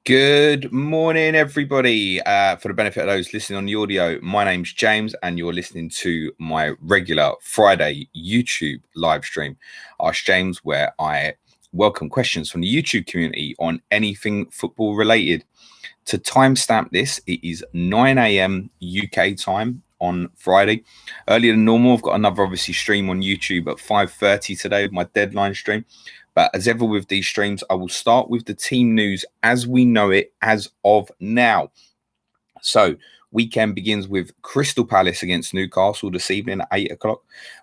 Good morning, everybody. For the benefit of those listening on the audio, my name's James, and you're listening to my regular Friday YouTube live stream. Ask James, where I welcome questions from the YouTube community on anything football related. To timestamp this, it is 9 a.m. UK time on Friday. Earlier than normal, I've got another obviously stream on YouTube at 5:30 today, my deadline stream. But as ever with these streams, I will start with the team news as we know it as of now. So, weekend begins with Crystal Palace against Newcastle this evening at 8 o'clock.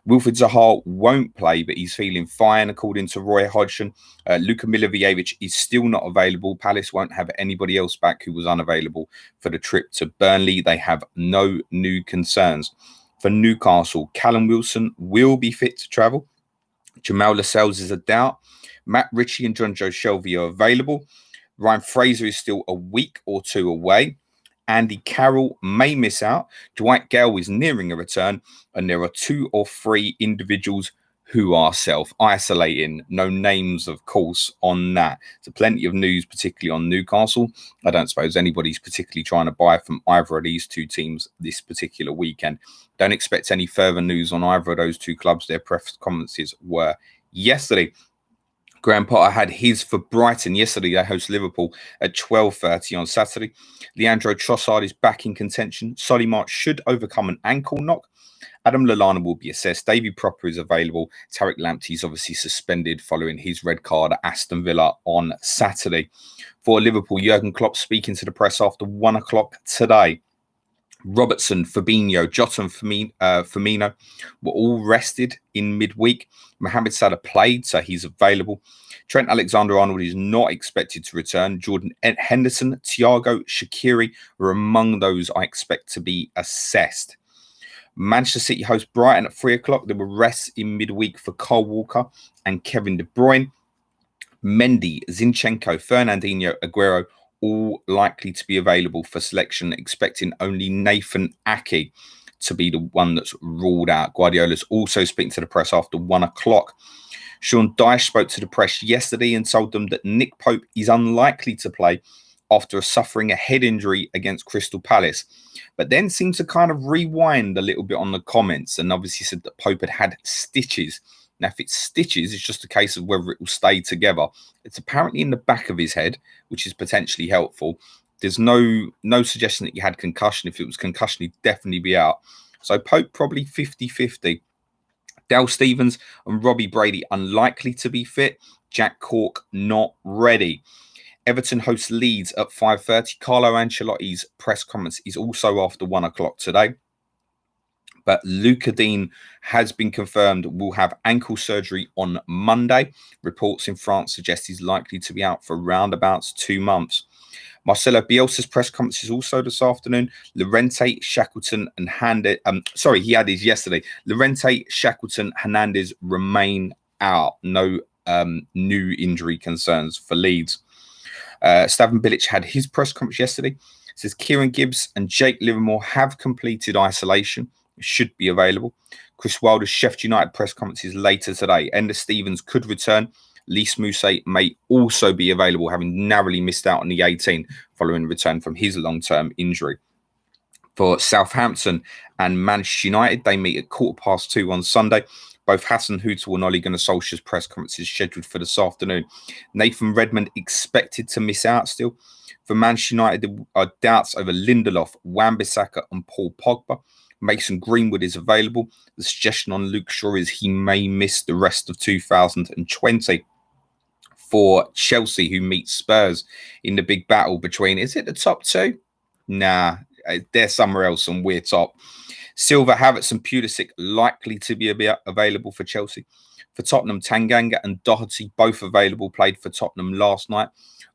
Wilfried Zaha won't play, but he's feeling fine, according to Roy Hodgson. Luka Milivojevic is still not available. Palace won't have anybody else back who was unavailable for the trip to Burnley. They have no new concerns. For Newcastle, Callum Wilson will be fit to travel. Jamal Lascelles is a doubt. Matt Ritchie and John Joe Shelvey are available. Ryan Fraser is still a week or two away. Andy Carroll may miss out. Dwight Gale is nearing a return. And there are 2 or 3 individuals who are self-isolating. No names, of course, on that. So plenty of news, particularly on Newcastle. I don't suppose anybody's particularly trying to buy from either of these 2 teams this particular weekend. Don't expect any further news on either of those 2 clubs. Their press conferences were yesterday. Graham Potter had his for Brighton yesterday. They host Liverpool at 12:30 on Saturday. Leandro Trossard is back in contention. Solly March should overcome an ankle knock. Adam Lallana will be assessed. Davy Proper is available. Tariq Lamptey is obviously suspended following his red card at Aston Villa on Saturday. For Liverpool, Jurgen Klopp speaking to the press after 1 o'clock today. Robertson, Fabinho, Jota and Firmino were all rested in midweek. Mohamed Salah played, so he's available. Trent Alexander-Arnold is not expected to return. Jordan Henderson, Thiago, Shaqiri are among those I expect to be assessed. Manchester City host Brighton at 3 o'clock. There were rests in midweek for Kyle Walker and Kevin De Bruyne. Mendy, Zinchenko, Fernandinho, Aguero, all likely to be available for selection, expecting only Nathan Ake to be the one that's ruled out. Guardiola's also speaking to the press after 1 o'clock. Sean Dyche spoke to the press yesterday and told them that Nick Pope is unlikely to play after suffering a head injury against Crystal Palace, but then seemed to kind of rewind a little bit on the comments and obviously said that Pope had stitches. Now, if it's stitches, it's just a case of whether it will stay together. It's apparently in the back of his head, which is potentially helpful. There's no suggestion that he had concussion. If it was concussion, he'd definitely be out. So Pope probably 50-50. Dale Stephens and Robbie Brady unlikely to be fit. Jack Cork not ready. Everton hosts Leeds at 5:30. Carlo Ancelotti's press conference is also after 1 o'clock today. But Luca Dean has been confirmed will have ankle surgery on Monday. Reports in France suggest he's likely to be out for roundabouts 2 months. Marcelo Bielsa's press conference is also this afternoon. Llorente, Shackleton, and Hernandez. He had his yesterday. Llorente, Shackleton, Hernandez remain out. No new injury concerns for Leeds. Slaven Bilic had his press conference yesterday. It says Kieran Gibbs and Jake Livermore have completed isolation. Should be available. Chris Wilder's Sheffield United press conference is later today. Enda Stevens could return. Lys Mousset may also be available, having narrowly missed out on the 18 following return from his long-term injury. For Southampton and Manchester United, they meet at 2:15 on Sunday. Both Hassan Hutel and Ole Gunnar Solskjaer's press conferences scheduled for this afternoon. Nathan Redmond expected to miss out still. For Manchester United, there are doubts over Lindelof, Wan-Bissaka and Paul Pogba. Mason Greenwood is available. The suggestion on Luke Shaw is he may miss the rest of 2020. For Chelsea, who meet Spurs in the big battle between, is it the top 2? Nah, they're somewhere else and we're top. Silva, Havertz and Pulisic likely to be available for Chelsea. For Tottenham, Tanganga and Doherty both available, played for Tottenham last night.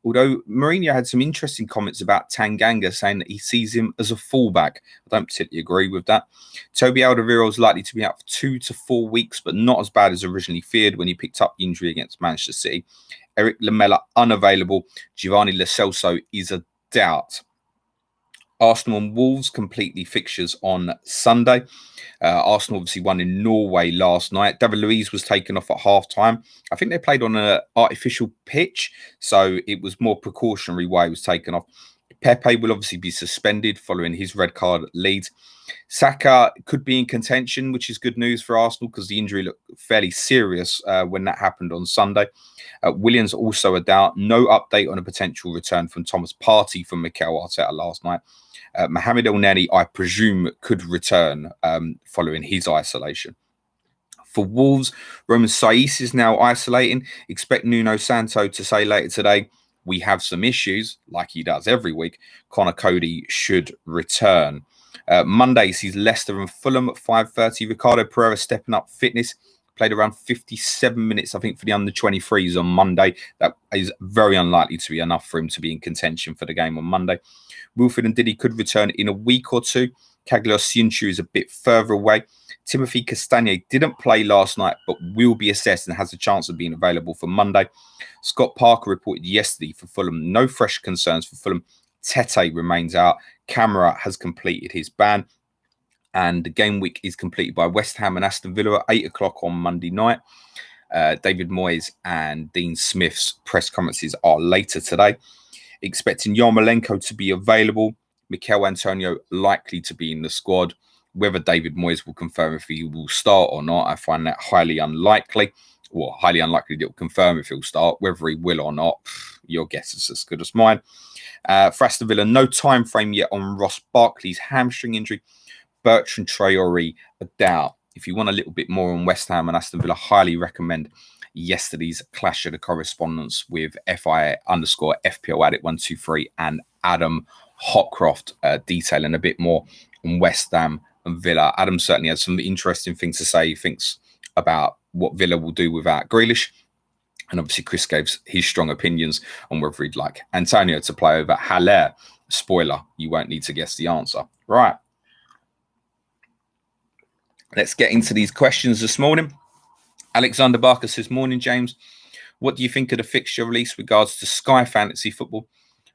Although Mourinho had some interesting comments about Tanganga, saying that he sees him as a fullback. I don't particularly agree with that. Toby Alderweireld is likely to be out for 2 to 4 weeks, but not as bad as originally feared when he picked up the injury against Manchester City. Eric Lamela unavailable. Giovanni Lo Celso is a doubt. Arsenal and Wolves completely fixtures on Sunday. Arsenal obviously won in Norway last night. David Luiz was taken off at half-time. I think they played on an artificial pitch, so it was more precautionary why he was taken off. Pepe will obviously be suspended following his red card at Leeds. Saka could be in contention, which is good news for Arsenal because the injury looked fairly serious when that happened on Sunday. Williams also a doubt. No update on a potential return from Thomas Partey from Mikel Arteta last night. Mohamed El-Neni, I presume, could return following his isolation. For Wolves, Roman Saiz is now isolating. Expect Nuno Santo to say later today, we have some issues, like he does every week. Connor Cody should return. Monday sees Leicester and Fulham at 5:30. Ricardo Pereira stepping up fitness. Played around 57 minutes, I think, for the under-23s on Monday. That is very unlikely to be enough for him to be in contention for the game on Monday. Wilfred and Diddy could return in a week or two. Cagliostro Sinchu is a bit further away. Timothy Castagne didn't play last night, but will be assessed and has a chance of being available for Monday. Scott Parker reported yesterday for Fulham. No fresh concerns for Fulham. Tete remains out. Camara has completed his ban. And the game week is completed by West Ham and Aston Villa at 8 o'clock on Monday night. David Moyes and Dean Smith's press conferences are later today. Expecting Yarmolenko to be available. Mikel Antonio likely to be in the squad. Whether David Moyes will confirm if he will start or not, I find that highly unlikely. Well, highly unlikely that he'll confirm if he'll start. Whether he will or not, your guess is as good as mine. For Aston Villa, no time frame yet on Ross Barkley's hamstring injury. Bertrand Traore, a doubt. If you want a little bit more on West Ham and Aston Villa, highly recommend yesterday's Clash of the Correspondents with FI_FPL Addict 123 and Adam Hotcroft detailing a bit more on West Ham and Villa. Adam certainly has some interesting things to say. He thinks about what Villa will do without Grealish. And obviously, Chris gave his strong opinions on whether he'd like Antonio to play over Haller. Spoiler, you won't need to guess the answer. Right. Let's get into these questions this morning. Alexander Barker says, morning, James. What do you think of the fixture release regards to Sky Fantasy Football?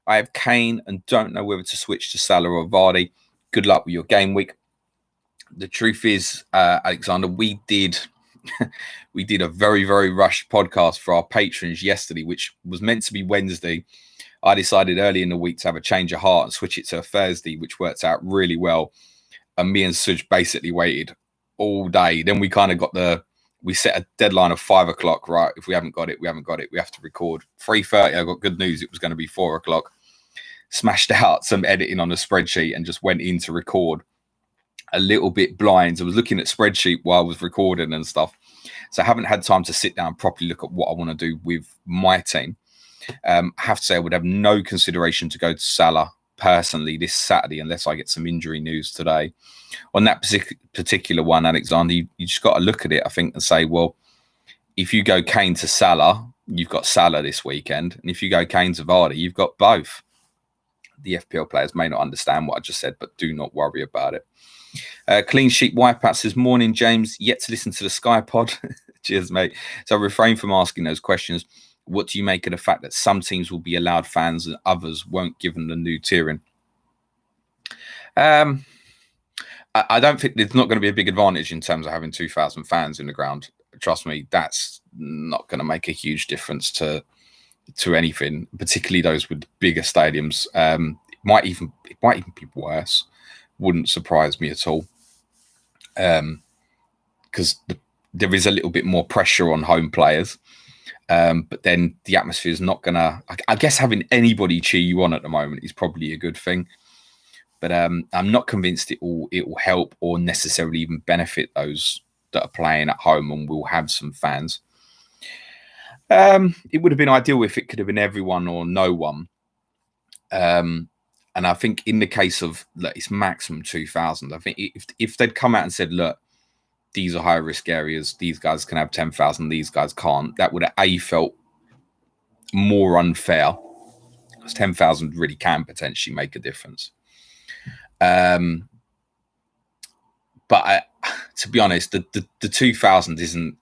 I have Kane and don't know whether to switch to Salah or Vardy. Good luck with your game week. The truth is, Alexander, we did a very, very rushed podcast for our patrons yesterday, which was meant to be Wednesday. I decided early in the week to have a change of heart and switch it to a Thursday, which worked out really well. And me and Suj basically waited all day. Then we kind of we set a deadline of 5 o'clock, right? If we haven't got it, we haven't got it. We have to record 3:30. I got good news. It was going to be 4 o'clock. Smashed out some editing on a spreadsheet and just went in to record a little bit blind. I was looking at spreadsheet while I was recording and stuff. So I haven't had time to sit down and properly look at what I want to do with my team. I have to say I would have no consideration to go to Salah personally this Saturday unless I get some injury news today. On that particular one, Alexander, you just got to look at it, I think, and say, well, if you go Kane to Salah, you've got Salah this weekend. And if you go Kane to Vardy, you've got both. The FPL players may not understand what I just said, but do not worry about it. Clean Sheet Wipeout says, morning, James. Yet to listen to the Sky Pod. Cheers, mate. So refrain from asking those questions. What do you make of the fact that some teams will be allowed fans and others won't, given the new tiering? I don't think there's not going to be a big advantage in terms of having 2,000 fans in the ground. Trust me, that's not going to make a huge difference to anything, particularly those with bigger stadiums. It might even be worse. Wouldn't surprise me at all. Because there is a little bit more pressure on home players. But then the atmosphere is not going to... I guess having anybody cheer you on at the moment is probably a good thing. But I'm not convinced it will help or necessarily even benefit those that are playing at home and will have some fans. It would have been ideal if it could have been everyone or no one. And I think in the case of, look, it's maximum 2,000. I think if they'd come out and said, look, these are high risk areas, these guys can have 10,000, these guys can't, that would have felt more unfair. Because 10,000 really can potentially make a difference. But to be honest, the 2,000 isn't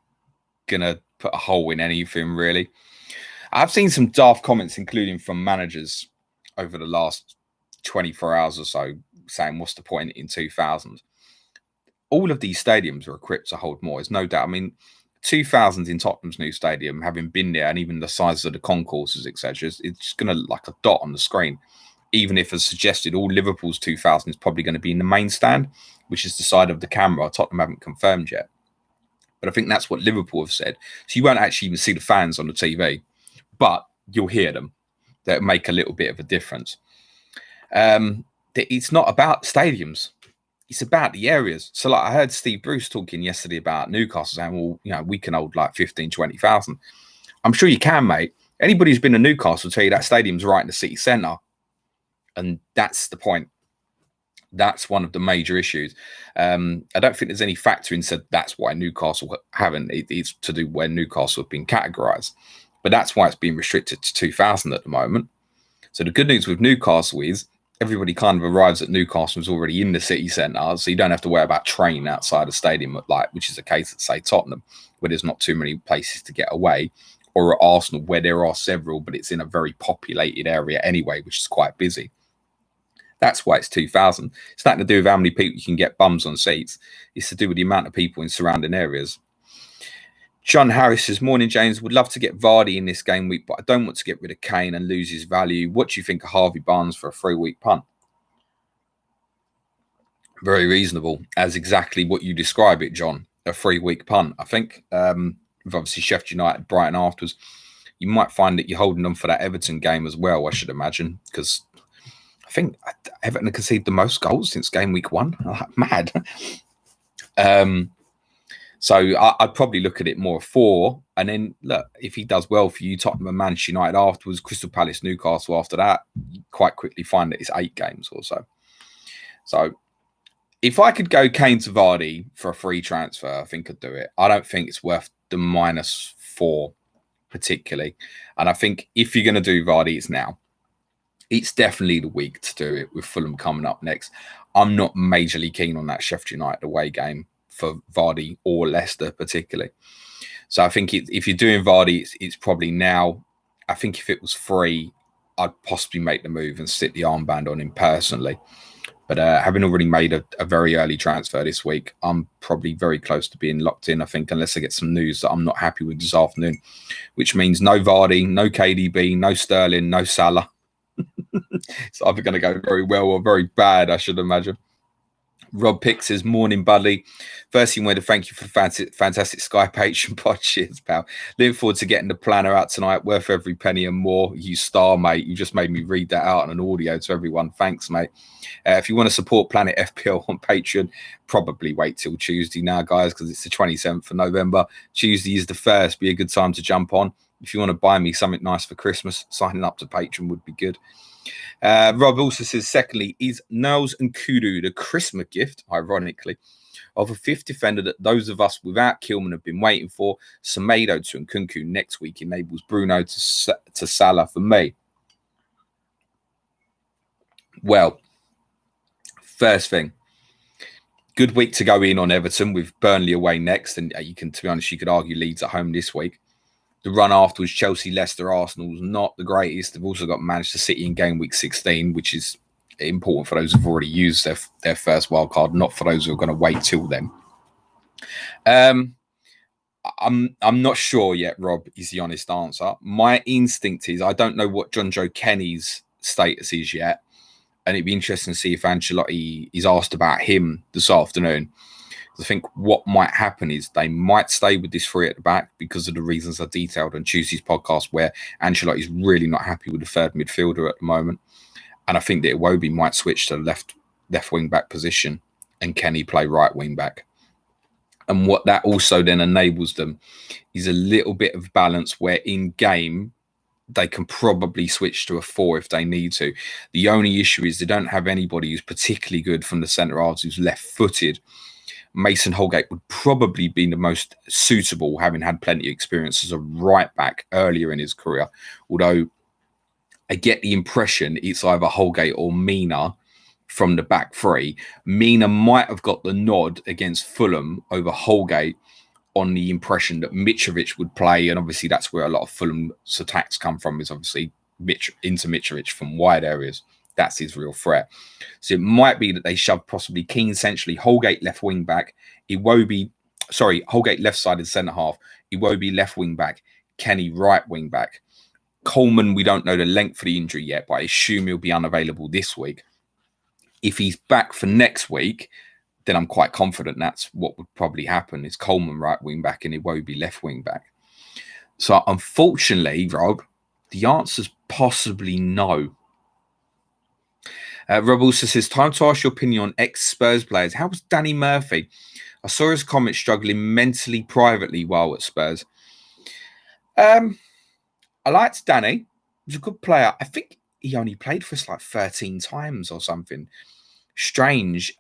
going to put a hole in anything, really. I've seen some daft comments, including from managers over the last 24 hours or so saying, what's the point in 2000? All of these stadiums are equipped to hold more. There's no doubt. I mean, 2000s in Tottenham's new stadium, having been there, and even the size of the concourses, etc., it's just going to look like a dot on the screen. Even if, as suggested, all Liverpool's 2000 is probably going to be in the main stand, which is the side of the camera. Tottenham haven't confirmed yet. But I think that's what Liverpool have said. So you won't actually even see the fans on the TV, but you'll hear them. That make a little bit of a difference. It's not about stadiums. It's about the areas. So like I heard Steve Bruce talking yesterday about Newcastle saying, well, you know, we can hold like 15, 20,000. I'm sure you can, mate. Anybody who's been to Newcastle will tell you that stadium's right in the city centre. And that's the point. That's one of the major issues. I don't think there's any factor in said that's why Newcastle haven't. It's to do where Newcastle have been categorised. But that's why it's been restricted to 2,000 at the moment. So the good news with Newcastle is everybody kind of arrives at Newcastle is already in the city centre, so you don't have to worry about training outside the stadium, like which is the case at, say, Tottenham, where there's not too many places to get away, or at Arsenal, where there are several, but it's in a very populated area anyway, which is quite busy. That's why it's 2,000. It's nothing to do with how many people you can get bums on seats. It's to do with the amount of people in surrounding areas. John Harris says, morning, James. Would love to get Vardy in this game week, but I don't want to get rid of Kane and lose his value. What do you think of Harvey Barnes for a 3-week punt? Very reasonable, as exactly what you describe it, John. A 3-week punt. I think with obviously Sheffield United, Brighton afterwards, you might find that you're holding on for that Everton game as well, I should imagine, because I think Everton conceded the most goals since game week 1. Mad. So I'd probably look at it more 4. And then, look, if he does well for you, Tottenham and Manchester United afterwards, Crystal Palace, Newcastle after that, you quite quickly find that it's 8 games or so. So if I could go Kane to Vardy for a free transfer, I think I'd do it. I don't think it's worth the -4 particularly. And I think if you're going to do Vardy, it's now. It's definitely the week to do it with Fulham coming up next. I'm not majorly keen on that Sheffield United away game for Vardy or Leicester particularly. So I think if you're doing Vardy, it's probably now. I think if it was free, I'd possibly make the move and stick the armband on him personally. But having already made a very early transfer this week, I'm probably very close to being locked in, I think, unless I get some news that I'm not happy with this afternoon, which means no Vardy, no KDB, no Sterling, no Salah. It's either going to go very well or very bad, I should imagine. Rob Pick says, morning, Budley. Firstly, I want to thank you for the fantastic Sky Patreon pod. Cheers, pal. Looking forward to getting the planner out tonight. Worth every penny and more. You star, mate. You just made me read that out on an audio to everyone. Thanks, mate. If you want to support Planet FPL on Patreon, probably wait till Tuesday now, guys, because it's the 27th of November. Tuesday is the 1st. Be a good time to jump on. If you want to buy me something nice for Christmas, signing up to Patreon would be good. Rob also says, secondly, is Niles and Kudu the Christmas gift, ironically, of a 5th defender that those of us without Kilman have been waiting for? Semedo to Nkunku next week enables Bruno to Salah for me. Well, first thing, good week to go in on Everton with Burnley away next. And you can, to be honest, you could argue Leeds at home this week. The run afterwards, Chelsea, Leicester, Arsenal's not the greatest. They've also got Manchester City in game week 16, which is important for those who've already used their first wild card, not for those who are going to wait till then. I'm not sure yet, Rob, is the honest answer. My instinct is I don't know what John Joe Kenny's status is yet. And it'd be interesting to see if Ancelotti is asked about him this afternoon. I think what might happen is they might stay with this 3 at the back because of the reasons I detailed on Tuesday's podcast, where Ancelotti is really not happy with the 3rd midfielder at the moment. And I think that Iwobi might switch to the left wing back position and Kenny play right wing back. And what that also then enables them is a little bit of balance where in game they can probably switch to a 4 if they need to. The only issue is they don't have anybody who's particularly good from the centre halves who's left-footed. Mason Holgate would probably be the most suitable, having had plenty of experience as a right back earlier in his career. Although I get the impression it's either Holgate or Mina from the back 3. Mina might have got the nod against Fulham over Holgate on the impression that Mitrovic would play. And obviously that's where a lot of Fulham's attacks come from, is obviously into Mitrovic from wide areas. That's his real threat. So it might be that they shove possibly Keane centrally, Holgate left wing back, Holgate left sided centre half, Iwobi left wing back, Kenny right wing back. Coleman, we don't know the length of the injury yet, but I assume he'll be unavailable this week. If he's back for next week, then I'm quite confident that's what would probably happen, is Coleman right wing back and Iwobi left wing back. So unfortunately, Rob, the answer's possibly no. Rob also says, time to ask your opinion on ex-Spurs players. How was Danny Murphy? I saw his comments struggling mentally, privately while at Spurs. I liked Danny. He was a good player. I think he only played for us like 13 times or something. Strange.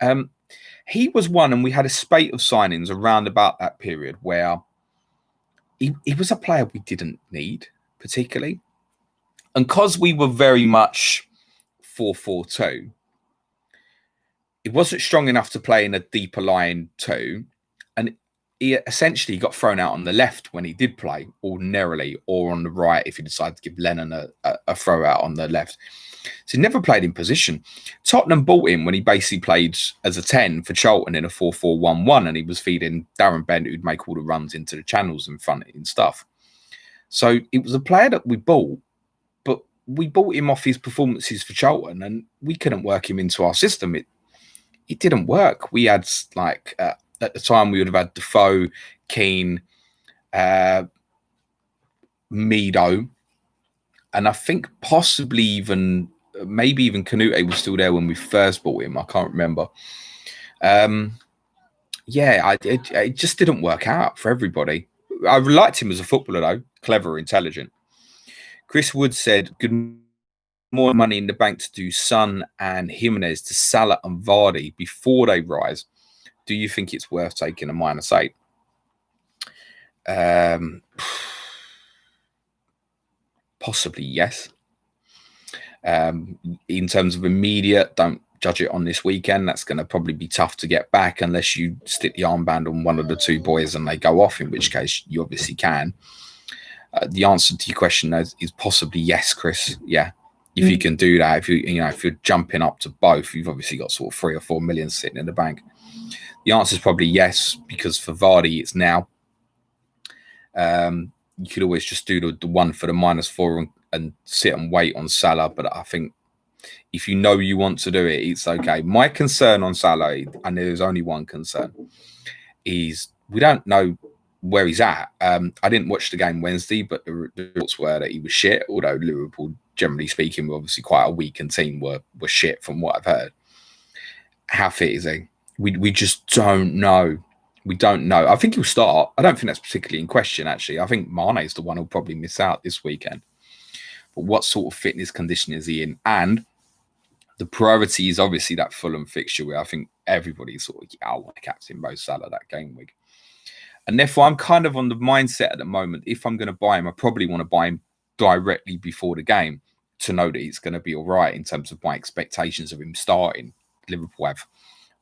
He was one, and we had a spate of signings around about that period where he was a player we didn't need particularly. And because we were very much 4-4-2, it wasn't strong enough to play in a deeper line too. And he essentially got thrown out on the left when he did play ordinarily, or on the right if he decided to give Lennon a throw out on the left. So he never played in position. Tottenham bought him when he basically played as a 10 for Charlton in a 4-4-1-1, and he was feeding Darren Bent, who'd make all the runs into the channels in front and stuff. So it was a player that we bought, but we bought him off his performances for Charlton, and we couldn't work him into our system. It didn't work. We had like at the time we would have had Defoe, Keane, Mido, and I think possibly even maybe even Canute was still there when we first bought him. I can't remember. It just didn't work out for everybody. I liked him as a footballer though, clever, intelligent. Chris Wood said, good more money in the bank to do Son and Jimenez to Salah and Vardy before they rise. Do you think it's worth taking a -8? Possibly, yes. In terms of immediate, don't judge it on this weekend. That's going to probably be tough to get back unless you stick the armband on one of the two boys and they go off, in which case you obviously can. The answer to your question is possibly yes, Chris. Yeah. If you can do that, if you're jumping up to both, you've obviously got sort of 3 or 4 million sitting in the bank. The answer is probably yes, because for Vardy, it's now. You could always just do the one for the -4 and sit and wait on Salah. But I think if you know you want to do it, it's okay. My concern on Salah, and there's only one concern, is we don't know where he's at. I didn't watch the game Wednesday, but the reports were that he was shit, although Liverpool, generally speaking, were obviously quite a weakened team, were shit from what I've heard. How fit is he? We just don't know. We don't know. I think he'll start. I don't think that's particularly in question, actually. I think Mane's the one who'll probably miss out this weekend. But what sort of fitness condition is he in? And the priority is obviously that Fulham fixture where I think everybody's sort of, I want to captain Mo Salah that game week. And therefore, I'm kind of on the mindset at the moment, if I'm going to buy him, I probably want to buy him directly before the game to know that it's going to be all right in terms of my expectations of him starting. Liverpool have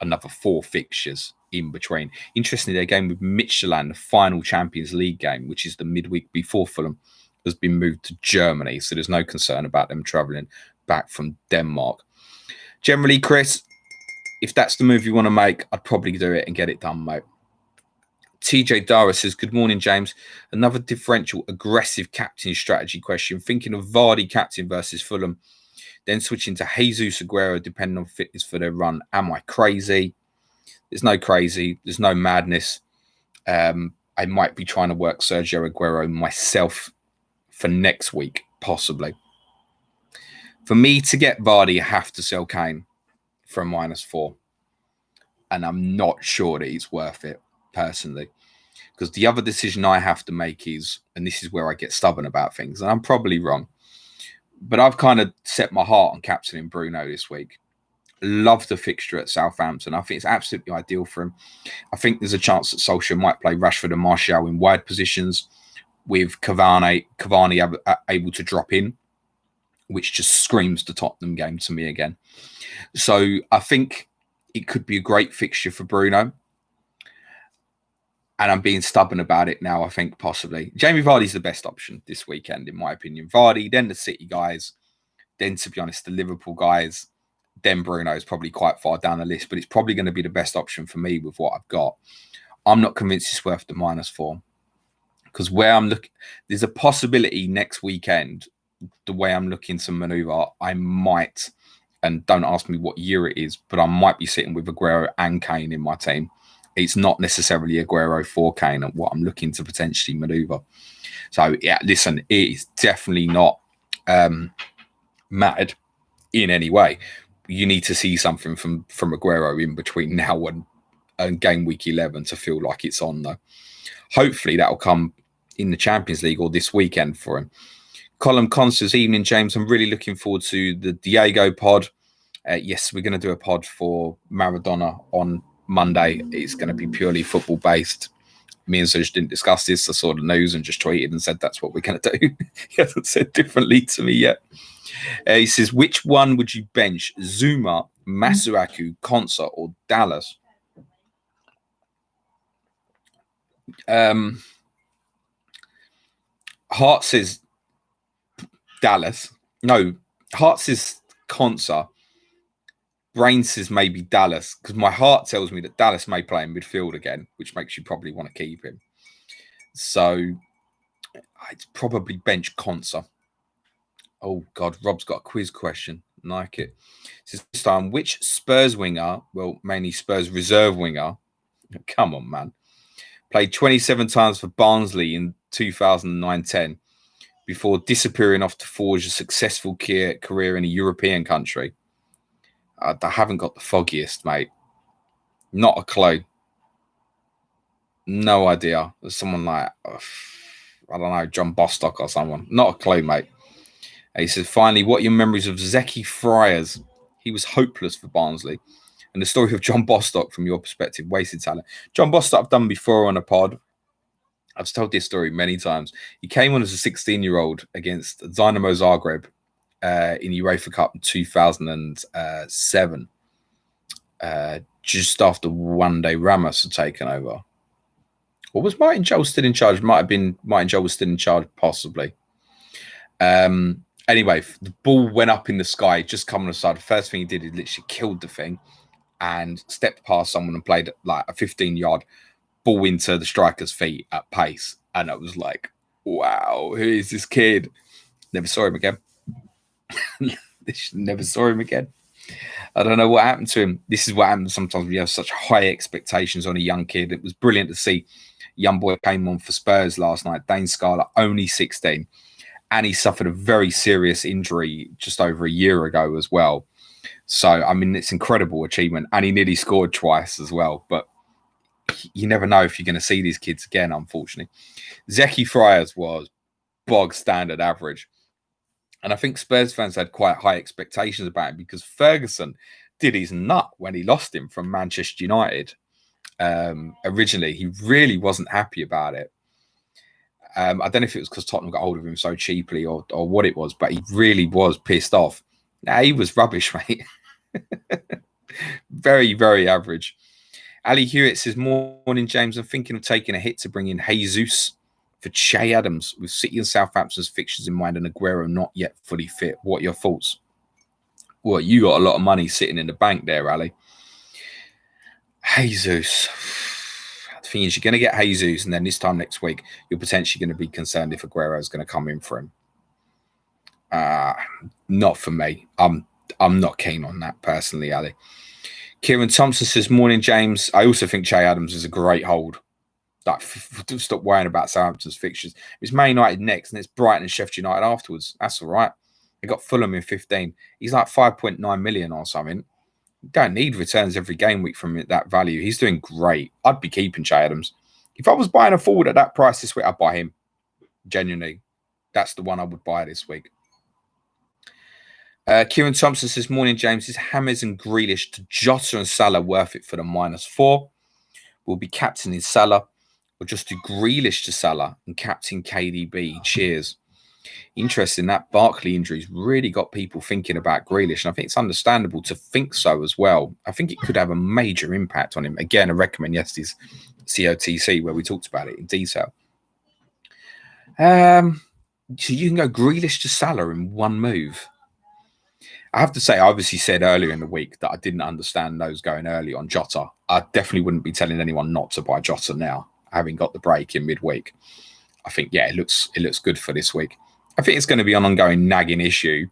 another 4 fixtures in between. Interestingly, their game with Midtjylland, the final Champions League game, which is the midweek before Fulham, has been moved to Germany. So there's no concern about them travelling back from Denmark. Generally, Chris, if that's the move you want to make, I'd probably do it and get it done, mate. TJ Dara says, good morning, James. Another differential aggressive captain strategy question. Thinking of Vardy captain versus Fulham, then switching to Jesus Aguero depending on fitness for their run. Am I crazy? There's no crazy. There's no madness. I might be trying to work Sergio Aguero myself for next week, possibly. For me to get Vardy, I have to sell Kane for a -4. And I'm not sure that it's worth it, personally. Because the other decision I have to make is, and this is where I get stubborn about things, and I'm probably wrong, but I've kind of set my heart on captaining Bruno this week. Love the fixture at Southampton. I think it's absolutely ideal for him. I think there's a chance that Solskjaer might play Rashford and Martial in wide positions with Cavani able to drop in, which just screams the Tottenham game to me again. So I think it could be a great fixture for Bruno. And I'm being stubborn about it now, I think, possibly. Jamie Vardy's the best option this weekend, in my opinion. Vardy, then the City guys. then to be honest, the Liverpool guys, then Bruno is probably quite far down the list, but it's probably going to be the best option for me with what I've got. I'm not convinced it's worth the -4 because where I'm looking, there's a possibility next weekend, the way I'm looking to maneuver, I might, and don't ask me what year it is, but I might be sitting with Aguero and Kane in my team. It's not necessarily Aguero for Kane and what I'm looking to potentially maneuver. So, yeah, listen, it is definitely not mad in any way. You need to see something from Aguero in between now and game week 11 to feel like it's on, though. Hopefully that will come in the Champions League or this weekend for him. Colin Constance, evening, James. I'm really looking forward to the Diego pod. Yes, we're going to do a pod for Maradona on Monday. It's going to be purely football based. Me and Suj didn't discuss this. I saw the news and just tweeted and said that's what we're going to do. He hasn't said differently to me yet. He says, which one would you bench? Zuma, Masuaku, Konsa, or Dallas? Heart says Dallas. No, heart says Konsa. Brain says maybe Dallas, because my heart tells me that Dallas may play in midfield again, which makes you probably want to keep him. So I'd probably bench Konsa. Oh, God, Rob's got a quiz question. Like it. Says this time, which Spurs winger, well, mainly Spurs reserve winger, come on, man, played 27 times for Barnsley in 2009-10 before disappearing off to forge a successful career in a European country? I haven't got the foggiest, mate. Not a clue. No idea. There's someone like, I don't know, John Bostock or someone. Not a clue, mate. He says, finally, what are your memories of Zeki Friars? He was hopeless for Barnsley. And the story of John Bostock, from your perspective, wasted talent. John Bostock, I've done before on a pod. I've told this story many times. He came on as a 16-year-old against Dynamo Zagreb in UEFA Cup in 2007, just after one day Ramos had taken over. Or was Martin Joel still in charge? Might have been Martin Joel was still in charge, possibly. Anyway, the ball went up in the sky, just coming aside. The first thing he did, he literally killed the thing and stepped past someone and played like a 15-yard ball into the striker's feet at pace. And I was like, wow, who is this kid? Never saw him again. Never saw him again. I don't know what happened to him. This is what happens sometimes when you have such high expectations on a young kid. It was brilliant to see young boy came on for Spurs last night. Dane Scarlett, only 16. And he suffered a very serious injury just over a year ago as well. So, I mean, it's incredible achievement. And he nearly scored twice as well. But you never know if you're going to see these kids again, unfortunately. Zeki Friars was bog standard average. And I think Spurs fans had quite high expectations about him because Ferguson did his nut when he lost him from Manchester United. Originally, he really wasn't happy about it. I don't know if it was because Tottenham got hold of him so cheaply or what it was, but he really was pissed off. Nah, he was rubbish, mate. Very, very average. Ali Hewitt says, morning, James. I'm thinking of taking a hit to bring in Jesus for Che Adams with City and Southampton's fixtures in mind and Aguero not yet fully fit. What are your thoughts? Well, you got a lot of money sitting in the bank there, Ali. Jesus. The thing is, you're going to get Jesus, and then this time next week, you're potentially going to be concerned if Aguero is going to come in for him. Not for me. I'm not keen on that personally, Ali. Kieran Thompson says, morning, James. I also think Che Adams is a great hold. Like, stop worrying about Southampton's fixtures. It's Man United next, and it's Brighton and Sheffield United afterwards. That's all right. They got Fulham in 15. He's like 5.9 million or something. You don't need returns every game week from that value. He's doing great. I'd be keeping Che Adams. If I was buying a forward at that price this week, I'd buy him. Genuinely. That's the one I would buy this week. Kieran Thompson says, morning, James. Is James and Grealish to Jota and Salah worth it for the -4? We'll be captaining Salah, or just do Grealish to Salah and captain KDB. Cheers. Interesting, that Barkley injury's really got people thinking about Grealish, and I think it's understandable to think so as well. I think it could have a major impact on him. Again, I recommend yesterday's COTC where we talked about it in detail. So you can go Grealish to Salah in one move. I have to say, I obviously said earlier in the week that I didn't understand those going early on Jota. I definitely wouldn't be telling anyone not to buy Jota now, having got the break in midweek. I think, yeah, it looks good for this week. I think it's going to be an ongoing nagging issue.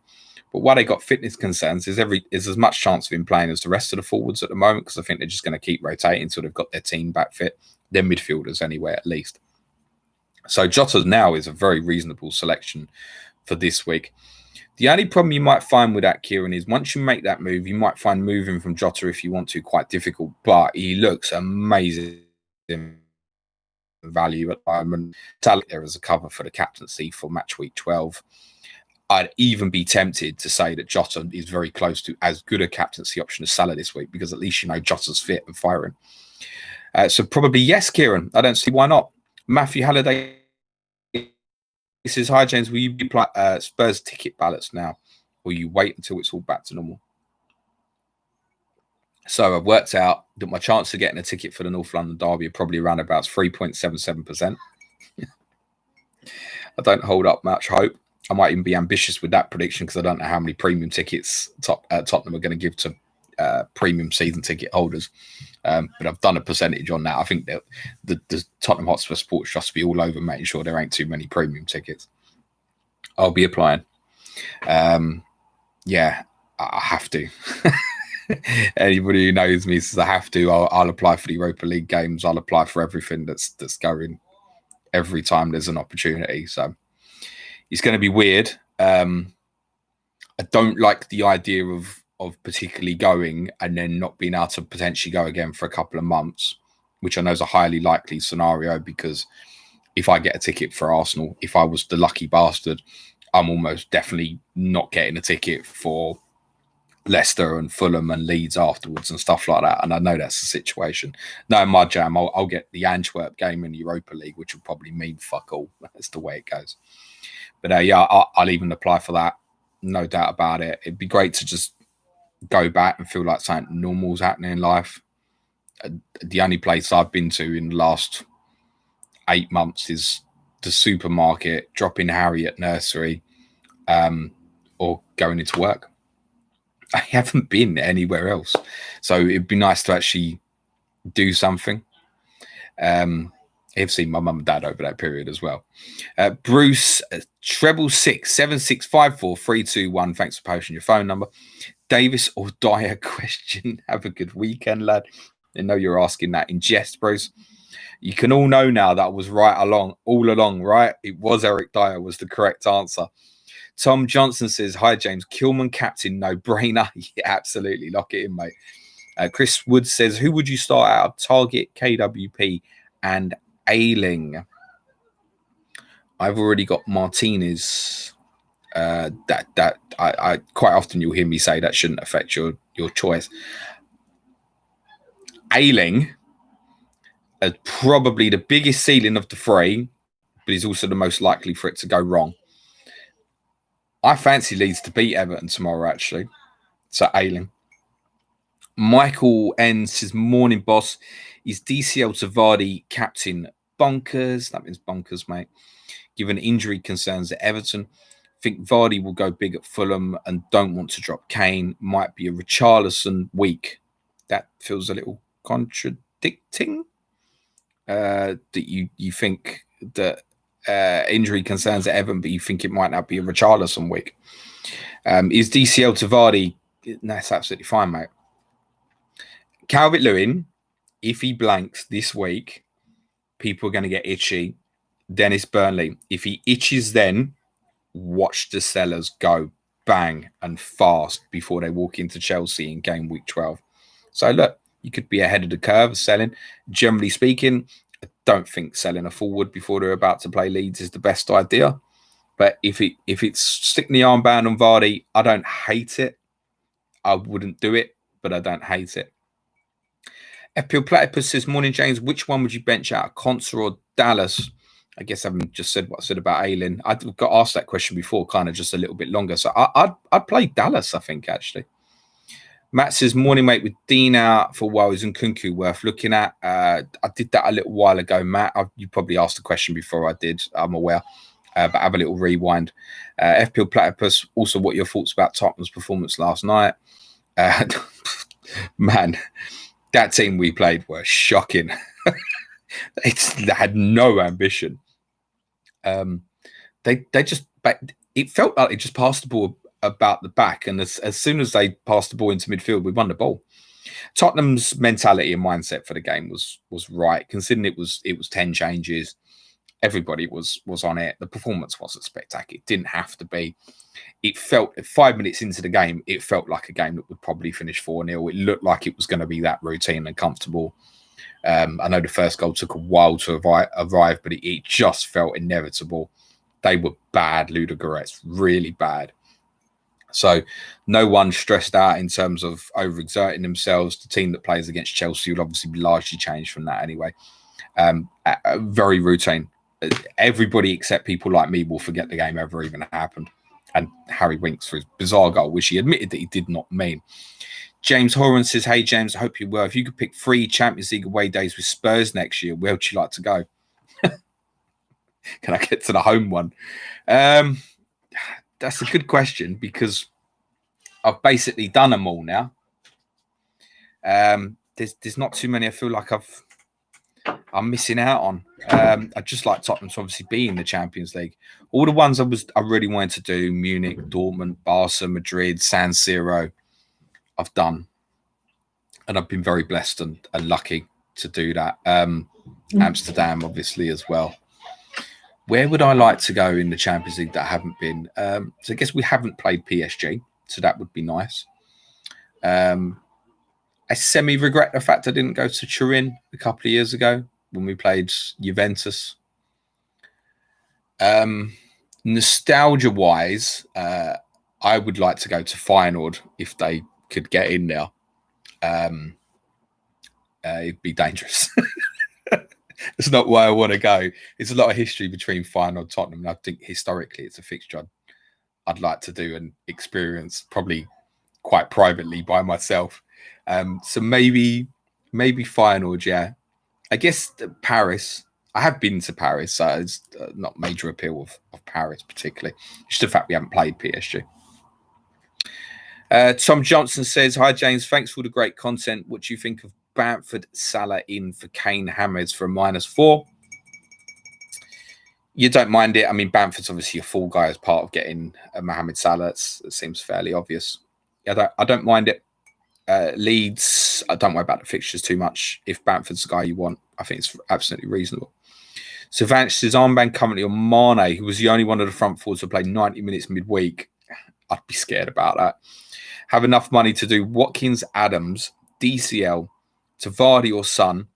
But while they got fitness concerns, there's as much chance of him playing as the rest of the forwards at the moment, because I think they're just going to keep rotating until they've got their team back fit. Their midfielders anyway, at least. So Jota now is a very reasonable selection for this week. The only problem you might find with that, Kieran, is once you make that move, you might find moving from Jota, if you want to, quite difficult. But he looks amazing value at the moment. Talent there as a cover for the captaincy for match week 12. I'd even be tempted to say that Jota is very close to as good a captaincy option as Salah this week, because at least you know Jota's fit and firing. So probably yes, Kieran. I don't see why not. Matthew Halliday, he says, hi, James, will you be Spurs ticket ballots now, or you wait until it's all back to normal? So I've worked out that my chance of getting a ticket for the North London Derby are probably around about 3.77%. I don't hold up much hope. I might even be ambitious with that prediction, because I don't know how many premium tickets Tottenham are going to give to premium season ticket holders. But I've done a percentage on that. I think that the Tottenham Hotspur Sports Trust will be all over making sure there ain't too many premium tickets. I'll be applying. Yeah, I have to. Anybody who knows me says I have to. I'll apply for the Europa League games. I'll apply for everything that's going every time there's an opportunity. So it's going to be weird. I don't like the idea of particularly going and then not being able to potentially go again for a couple of months, which I know is a highly likely scenario, because if I get a ticket for Arsenal, if I was the lucky bastard, I'm almost definitely not getting a ticket for Leicester and Fulham and Leeds afterwards and stuff like that. And I know that's the situation. No, in my jam, I'll get the Antwerp game in the Europa League, which will probably mean fuck all. That's the way it goes. But yeah, I'll even apply for that. No doubt about it. It'd be great to just go back and feel like something normal's happening in life. The only place I've been to in the last 8 months is the supermarket, dropping Harry at nursery, or going into work. I haven't been anywhere else. So it'd be nice to actually do something. I've seen my mum and dad over that period as well. Bruce, treble 67654 Thanks for posting your phone number. Davis or Dyer question. Have a good weekend, lad. I know you're asking that in jest, Bruce. You can all know now that I was right all along, right? It was Eric Dyer was the correct answer. Tom Johnson says, hi, James. Kilman captain, no brainer. Yeah, absolutely. Lock it in, mate. Chris Wood says, who would you start out of Target, KWP, and Ayling? I've already got Martinez. That I quite often you'll hear me say that shouldn't affect your choice. Ayling is probably the biggest ceiling of the three, but he's also the most likely for it to go wrong. I fancy Leeds to beat Everton tomorrow, actually. So Ayling. Michael N says, morning, boss. Is DCL to Vardy captain bonkers? That means bonkers, mate. Given injury concerns at Everton, think Vardy will go big at Fulham and don't want to drop Kane. Might be a Richarlison week. That feels a little contradicting. That you think that injury concerns at Everton, but you think it might not be a Richarlison week. Is DCL to Vardy? That's absolutely fine, mate. Calvert-Lewin, if he blanks this week, people are going to get itchy. Dennis Burnley, if he itches then, watch the sellers go bang and fast before they walk into Chelsea in game week 12. So look, you could be ahead of the curve of selling. Generally speaking, I don't think selling a forward before they're about to play Leeds is the best idea. But if it's sticking the armband on Vardy, I don't hate it. I wouldn't do it, but I don't hate it. Epil Platypus says, morning, James. Which one would you bench out of Conser or Dallas? I guess I haven't just said what I said about Ayling. I got asked that question before, kind of just a little bit longer. So I'd play Dallas, I think, actually. Matt says, morning, mate, with Dean out for a while. Isn't Kunku worth looking at? I did that a little while ago, Matt. You probably asked the question before I did. I'm aware. but have a little rewind. FPL Platypus, also what your thoughts about Tottenham's performance last night? Man, that team we played were shocking. They had no ambition. They just, it felt like they just passed the ball about the back, and as soon as they passed the ball into midfield, we won the ball. Tottenham's mentality and mindset for the game was right, considering it was 10 changes. Everybody was on it. The performance wasn't spectacular. It didn't have to be. It felt 5 minutes into the game, it felt like a game that would probably finish 4-0. It looked like it was going to be that routine and comfortable. I know the first goal took a while to arrive, but it just felt inevitable. They were bad, Ludogorets, really bad. So no one stressed out in terms of overexerting themselves. The team that plays against Chelsea will obviously be largely changed from that anyway. Very routine. Everybody except people like me will forget the game ever even happened. And Harry Winks for his bizarre goal, which he admitted that he did not mean. James Horan says, hey, James, I hope you're well. If you could pick 3 Champions League away days with Spurs next year, where would you like to go? Can I get to the home one? That's a good question, because I've basically done them all now. There's not too many I feel like I'm missing out on. I'd just like Tottenham to obviously be in the Champions League. All the ones I really wanted to do, Munich, Dortmund, Barca, Madrid, San Siro, I've done. And I've been very blessed and lucky to do that. Amsterdam, obviously, as well. Where would I like to go in the Champions League that I haven't been? So I guess we haven't played PSG, so that would be nice. I semi-regret the fact I didn't go to Turin a couple of years ago when we played Juventus. Nostalgia-wise, I would like to go to Feyenoord if they could get in there. It'd be dangerous. It's not where I want to go. There's a lot of history between Feyenoord and Tottenham, and I think historically it's a fixture I'd like to do and experience, probably quite privately by myself. So maybe Feyenoord, yeah. I guess Paris. I have been to Paris, so it's not major appeal of Paris particularly. Just the fact we haven't played PSG. Tom Johnson says, hi, James. Thanks for the great content. What do you think of Bamford, Salah in for Kane, Hammers for a -4? You don't mind it. I mean, Bamford's obviously a fall guy as part of getting Mohamed Salah. It seems fairly obvious. Yeah, I don't mind it. Leeds, I don't worry about the fixtures too much. If Bamford's the guy you want, I think it's absolutely reasonable. Savanch says, armband currently on Mane, who was the only one of the front forwards to play 90 minutes midweek. I'd be scared about that. Have enough money to do Watkins, Adams, DCL, to Vardy or Son.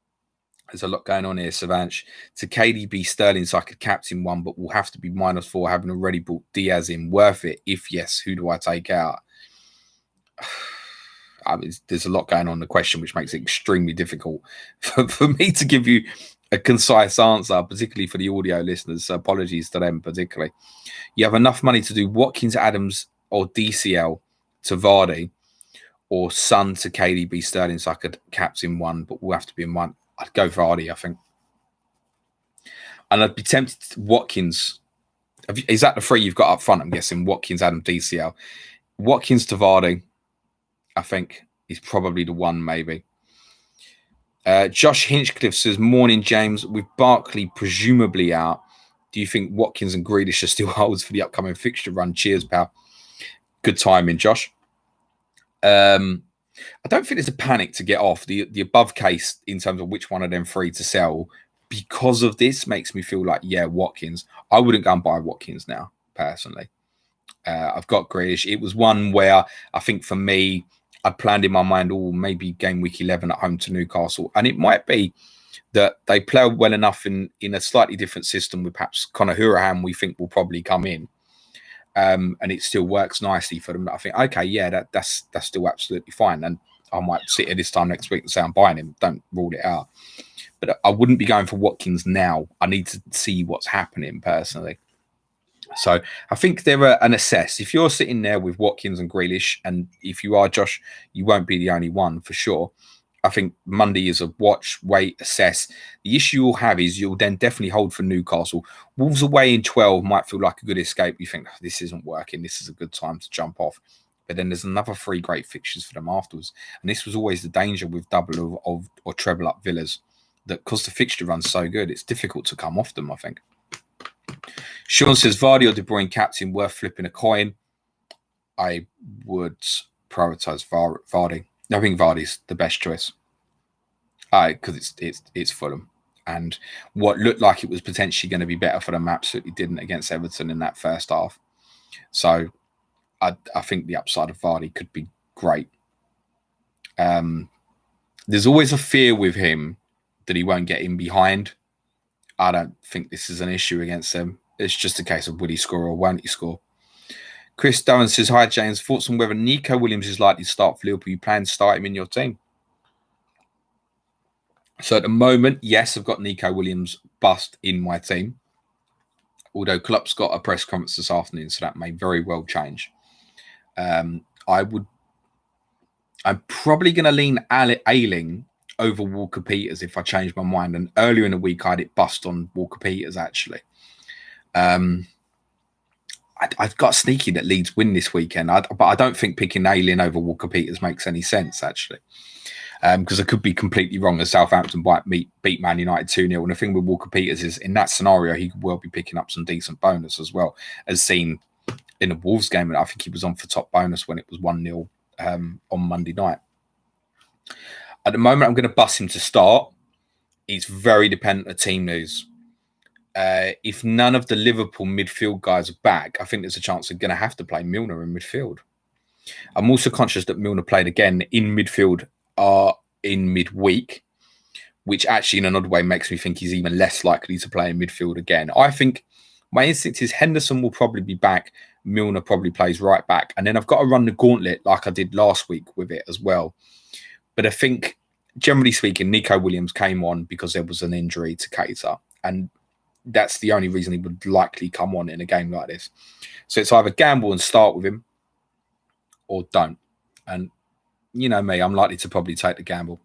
There's a lot going on here, Savanch. To KDB, Sterling, so I could captain one, but will have to be -4, having already brought Diaz in. Worth it? If yes, who do I take out? I mean, there's a lot going on in the question, which makes it extremely difficult for me to give you a concise answer, particularly for the audio listeners. So apologies to them particularly. You have enough money to do Watkins, Adams, or DCL to Vardy, or Son to KDB, Sterling, so I could captain one, but we'll have to be in one. I'd go Vardy, I think. And I'd be tempted to Watkins. Is that the 3 you've got up front? I'm guessing Watkins, Adam, DCL. Watkins to Vardy, I think, is probably the one, maybe. Josh Hinchcliffe says, morning, James. With Barkley presumably out, do you think Watkins and Grealish are still holds for the upcoming fixture run? Cheers, pal. Good timing, Josh. I don't think there's a panic to get off. The above case in terms of which one of them 3 to sell because of this makes me feel like, yeah, Watkins. I wouldn't go and buy Watkins now, personally. I've got Grealish. It was one where I think for me, I planned in my mind, maybe game week 11 at home to Newcastle. And it might be that they play well enough in a slightly different system with perhaps Conor Hourihane we think will probably come in. And it still works nicely for them. I think, okay, yeah, that's still absolutely fine. And I might sit here this time next week and say I'm buying him. Don't rule it out. But I wouldn't be going for Watkins now. I need to see what's happening personally. So I think they're an assess. If you're sitting there with Watkins and Grealish, and if you are, Josh, you won't be the only one for sure. I think Monday is a watch, wait, assess. The issue you'll have is you'll then definitely hold for Newcastle. Wolves away in 12 might feel like a good escape. You think, oh, this isn't working. This is a good time to jump off. But then there's another 3 great fixtures for them afterwards. And this was always the danger with double of or treble up Villas, that because the fixture run's so good, it's difficult to come off them, I think. Sean says, Vardy or De Bruyne captain, worth flipping a coin. I would prioritise Vardy. I think Vardy's the best choice. Because it's Fulham. And what looked like it was potentially going to be better for them absolutely didn't against Everton in that first half. So I think the upside of Vardy could be great. There's always a fear with him that he won't get in behind. I don't think this is an issue against them. It's just a case of will he score or won't he score. Chris Dowan says, hi, James. Thoughts on whether Nico Williams is likely to start for Liverpool? You plan to start him in your team? So at the moment, yes, I've got Nico Williams bust in my team. Although Klopp's got a press conference this afternoon, so that may very well change. I'm probably going to lean Ayling over Walker Peters if I change my mind. And earlier in the week, I had it bust on Walker Peters, actually. I've got sneaky that Leeds win this weekend, but I don't think picking Ayling over Walker Peters makes any sense, actually. Because I could be completely wrong as Southampton beat Man United 2-0. And the thing with Walker Peters is in that scenario, he could well be picking up some decent bonus as well, as seen in the Wolves game. And I think he was on for top bonus when it was 1-0 on Monday night. At the moment, I'm going to bus him to start. He's very dependent on team news. If none of the Liverpool midfield guys are back, I think there's a chance they're going to have to play Milner in midfield. I'm also conscious that Milner played again in midfield in midweek, which actually in an odd way makes me think he's even less likely to play in midfield again. I think my instinct is Henderson will probably be back. Milner probably plays right back. And then I've got to run the gauntlet like I did last week with it as well. But I think, generally speaking, Nico Williams came on because there was an injury to Keita. And that's the only reason he would likely come on in a game like this. So it's either gamble and start with him or don't. And you know me, I'm likely to probably take the gamble.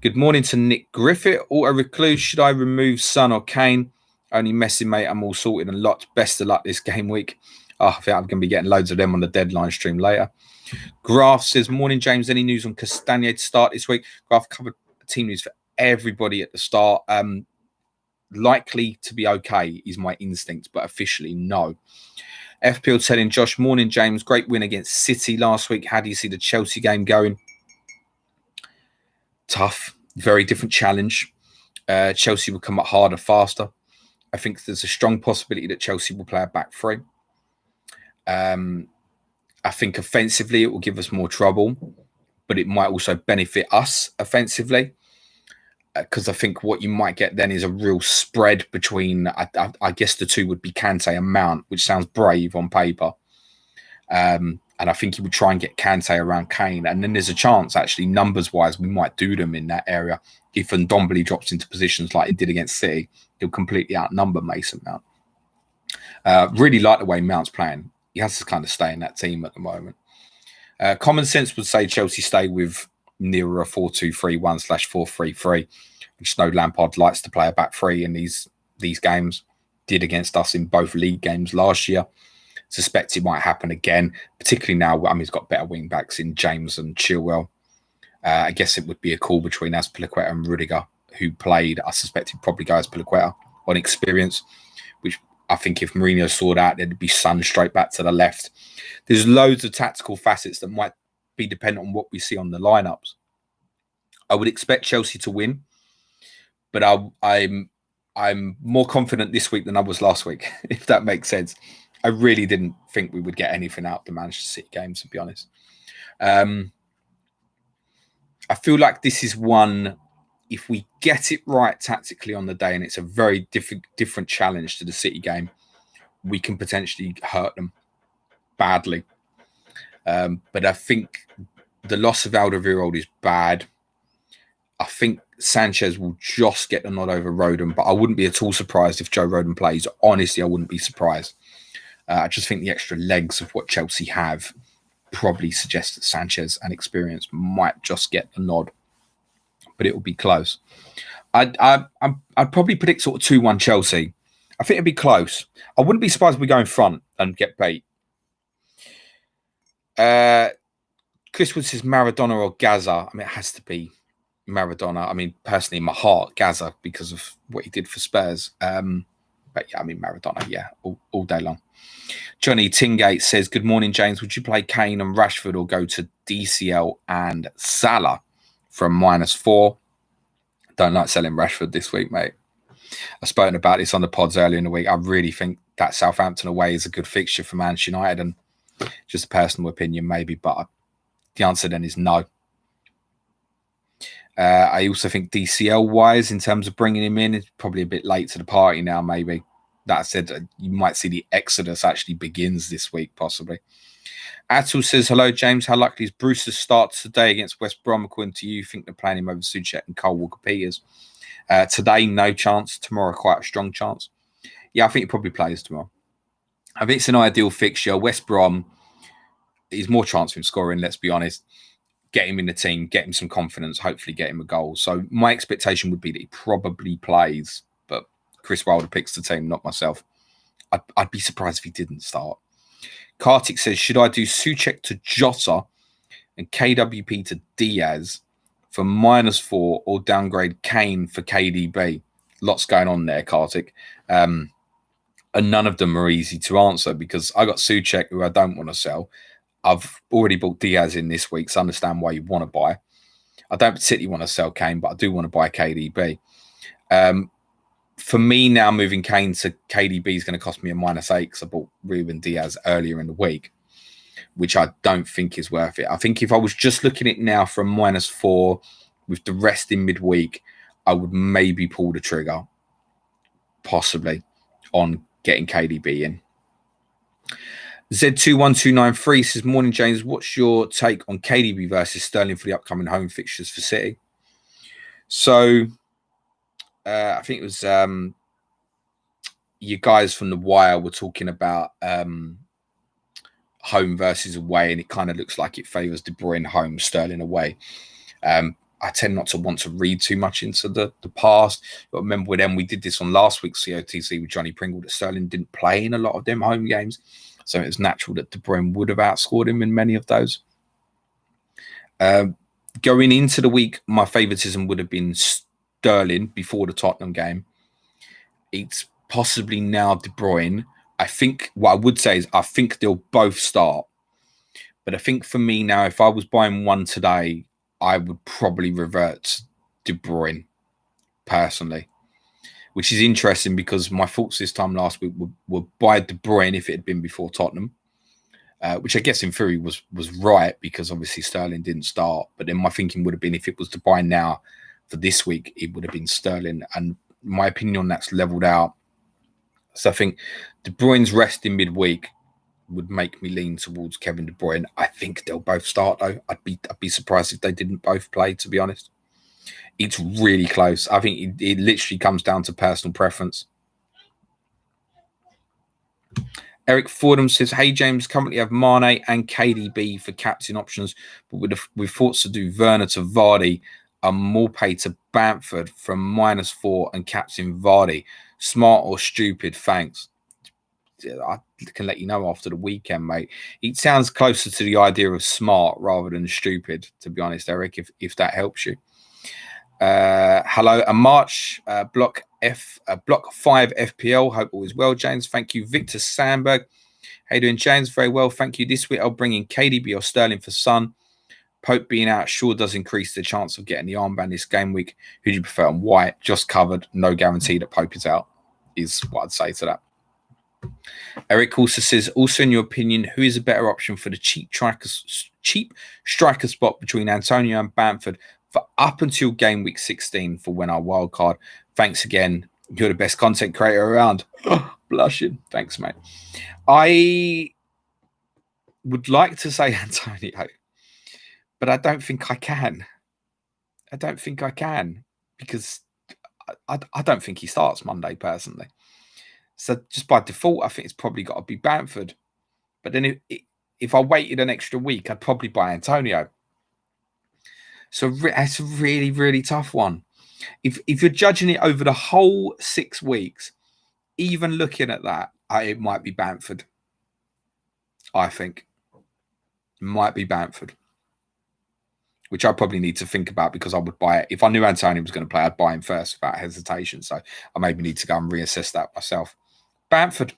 Good morning to Nick Griffith. Auto Recluse, should I remove Son or Kane? Only messing, mate. I'm all sorted and locked. Best of luck this game week. I think I'm going to be getting loads of them on the deadline stream later. Graf says, morning, James. Any news on Castagne to start this week? Graf covered team news for everybody at the start. Likely to be okay is my instinct, but officially no. FPL telling Josh, morning, James. Great win against City last week. How do you see the Chelsea game going? Tough. Very different challenge. Chelsea will come up harder, faster. I think there's a strong possibility that Chelsea will play a back three. I think offensively it will give us more trouble, but it might also benefit us offensively. Because I think what you might get then is a real spread between, I guess the two would be Kante and Mount, which sounds brave on paper. And I think he would try and get Kante around Kane. And then there's a chance, actually, numbers-wise, we might do them in that area. If Ndombele drops into positions like he did against City, he'll completely outnumber Mason Mount. Really like the way Mount's playing. He has to kind of stay in that team at the moment. Common sense would say Chelsea stay with nearer a 4-2-3-1/4-3-3. I just know Lampard likes to play a back three in these games. Did against us in both league games last year. Suspect it might happen again, particularly now. I mean, he's got better wing backs in James and Chilwell. I guess it would be a call between Azpilicueta and Rudiger, who played. I suspect he'd probably go Azpilicueta on experience, which I think if Mourinho saw that, there'd be Son straight back to the left. There's loads of tactical facets that might be dependent on what we see on the lineups. I would expect Chelsea to win, but I'm more confident this week than I was last week, if that makes sense. I really didn't think we would get anything out of the Manchester City game, to be honest. I feel like this is one, if we get it right tactically on the day, and it's a very different challenge to the City game, we can potentially hurt them badly. But I think the loss of Alderweireld is bad. I think Sanchez will just get the nod over Rodon, but I wouldn't be at all surprised if Joe Rodon plays. Honestly, I wouldn't be surprised. I just think the extra legs of what Chelsea have probably suggest that Sanchez and experience might just get the nod. but it will be close. I'd probably predict sort of 2-1 Chelsea. I think it'd be close. I wouldn't be surprised if we go in front and get beat. Chris Wood says Maradona or Gaza. I mean, it has to be Maradona. I mean, personally, in my heart, Gaza, because of what he did for Spurs. But yeah, I mean, Maradona, yeah, all day long. Johnny Tingate says, good morning, James. Would you play Kane and Rashford or go to DCL and Salah from -4? Don't like selling Rashford this week, mate. I've spoken about this on the pods earlier in the week. I really think that Southampton away is a good fixture for Manchester United, and just a personal opinion, maybe, but the answer then is no. I also think DCL-wise, in terms of bringing him in, it's probably a bit late to the party now, maybe. That said, you might see the exodus actually begins this week, possibly. Atul says, hello, James. How likely is Bruce's start today against West Brom? According to you, think they're playing him over Souček and Cole Walker-Peters? Today, no chance. Tomorrow, quite a strong chance. Yeah, I think he probably plays tomorrow. I think it's an ideal fixture. West Brom is more chance of him scoring, let's be honest. Get him in the team, get him some confidence, hopefully get him a goal. So my expectation would be that he probably plays, but Chris Wilder picks the team, not myself. I'd be surprised if he didn't start. Kartik says, should I do Souček to Jota and KWP to Diaz for -4 or downgrade Kane for KDB? Lots going on there, Kartik. And none of them are easy to answer because I got Souček, who I don't want to sell. I've already bought Diaz in this week, so I understand why you want to buy. I don't particularly want to sell Kane, but I do want to buy KDB. For me now, moving Kane to KDB is going to cost me a -8 because I bought Ruben Diaz earlier in the week, which I don't think is worth it. I think if I was just looking at it now for a -4 with the rest in midweek, I would maybe pull the trigger, possibly, on getting KDB in. Z21293 says, morning, James. What's your take on KDB versus Sterling for the upcoming home fixtures for City? So, I think it was you guys from The Wire were talking about home versus away, and it kind of looks like it favours De Bruyne home, Sterling away. I tend not to want to read too much into the past. But remember when we did this on last week's COTC with Johnny Pringle, that Sterling didn't play in a lot of them home games. So it's natural that De Bruyne would have outscored him in many of those. Going into the week, my favoritism would have been Sterling before the Tottenham game. It's possibly now De Bruyne. I think what I would say is I think they'll both start. But I think for me now, if I was buying one today, I would probably revert to De Bruyne personally, which is interesting because my thoughts this time last week were buy De Bruyne if it had been before Tottenham, which I guess in theory was right because obviously Sterling didn't start. But then my thinking would have been if it was to buy now for this week, it would have been Sterling. And my opinion on that's leveled out. So I think De Bruyne's rest in midweek would make me lean towards Kevin De Bruyne. I think they'll both start though. I'd be surprised if they didn't both play, to be honest. It's really close. I think it literally comes down to personal preference. Eric Fordham says, hey, James, currently have Mane and KDB for captain options, but with thoughts to do Werner to Vardy and Morpay to Bamford from -4 and captain Vardy. Smart or stupid? Thanks. I can let you know after the weekend, mate. It sounds closer to the idea of smart rather than stupid, to be honest, Eric, if that helps you. Hello, a March block 5 FPL. Hope all is well, James. Thank you, Victor Sandberg. How you doing, James? Very well, thank you. This week I'll bring in KDB or Sterling for Son. Pope being out sure does increase the chance of getting the armband this game week. Who do you prefer? On White, just covered. No guarantee that Pope is out, is what I'd say to that. Eric also says, also in your opinion, who is a better option for the cheap striker spot between Antonio and Bamford for up until game week 16 for when our wild card? Thanks again. You're the best content creator around. Blushing. Thanks, mate. I would like to say Antonio, but I don't think I can. I don't think I can because I don't think he starts Monday personally. So just by default, I think it's probably got to be Bamford. But then if I waited an extra week, I'd probably buy Antonio. So it's a really, really tough one. If you're judging it over the whole 6 weeks, even looking at that, it might be Bamford. I think it might be Bamford, which I probably need to think about because I would buy it. If I knew Antonio was going to play, I'd buy him first without hesitation. So I maybe need to go and reassess that myself. Bamford,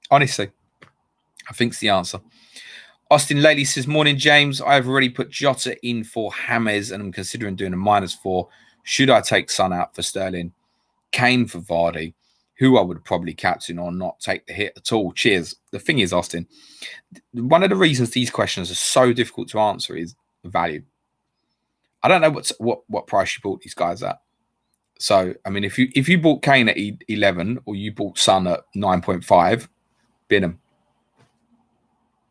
honestly, I think's the answer. Austin Lady says, morning, James. I've already put Jota in for James and I'm considering doing a -4. Should I take Son out for Sterling? Kane for Vardy, who I would probably captain or not take the hit at all. Cheers. The thing is, Austin, one of the reasons these questions are so difficult to answer is value. I don't know what price you bought these guys at. So, I mean, if you bought Kane at 11 or you bought Son at 9.5, bin them.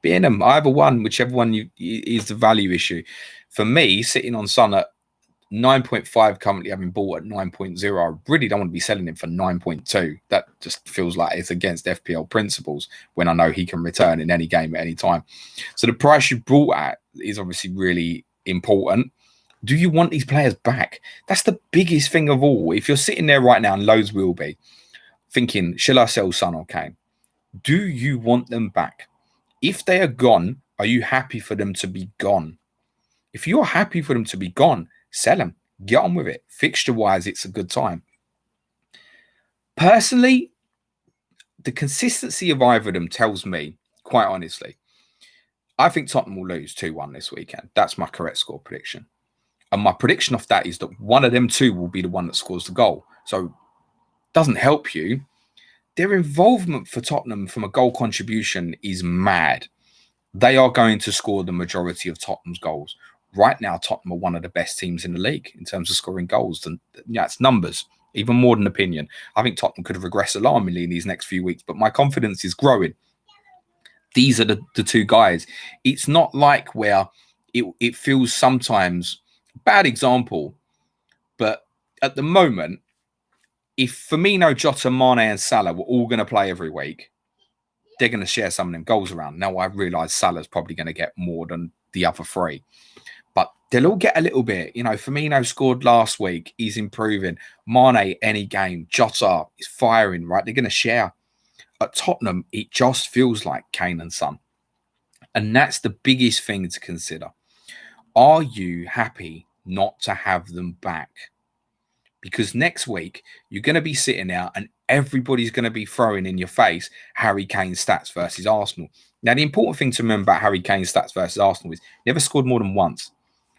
Bin them. Either one, whichever one is the value issue. For me, sitting on Son at 9.5, currently having bought at 9.0, I really don't want to be selling him for 9.2. That just feels like it's against FPL principles when I know he can return in any game at any time. So the price you bought at is obviously really important. Do you want these players back? That's the biggest thing of all. If you're sitting there right now, and loads will be, thinking, shall I sell Son or Kane? Do you want them back? If they are gone, are you happy for them to be gone? If you're happy for them to be gone, sell them. Get on with it. Fixture-wise, it's a good time. Personally, the consistency of either of them tells me, quite honestly, I think Tottenham will lose 2-1 this weekend. That's my correct score prediction. And my prediction of that is that one of them two will be the one that scores the goal. So it doesn't help you. Their involvement for Tottenham from a goal contribution is mad. They are going to score the majority of Tottenham's goals. Right now, Tottenham are one of the best teams in the league in terms of scoring goals. And yeah, it's numbers, even more than opinion. I think Tottenham could have regressed alarmingly in these next few weeks, but my confidence is growing. These are the two guys. It's not like where it feels sometimes, bad example, but at the moment, if Firmino, Jota, Mane and Salah were all going to play every week, they're going to share some of them goals around. Now, I realise Salah's probably going to get more than the other three. But they'll all get a little bit. You know, Firmino scored last week. He's improving. Mane, any game. Jota is firing, right? They're going to share. At Tottenham, it just feels like Kane and Son. And that's the biggest thing to consider. Are you happy not to have them back? Because next week, you're going to be sitting there and everybody's going to be throwing in your face Harry Kane's stats versus Arsenal. Now, the important thing to remember about Harry Kane's stats versus Arsenal is never scored more than once.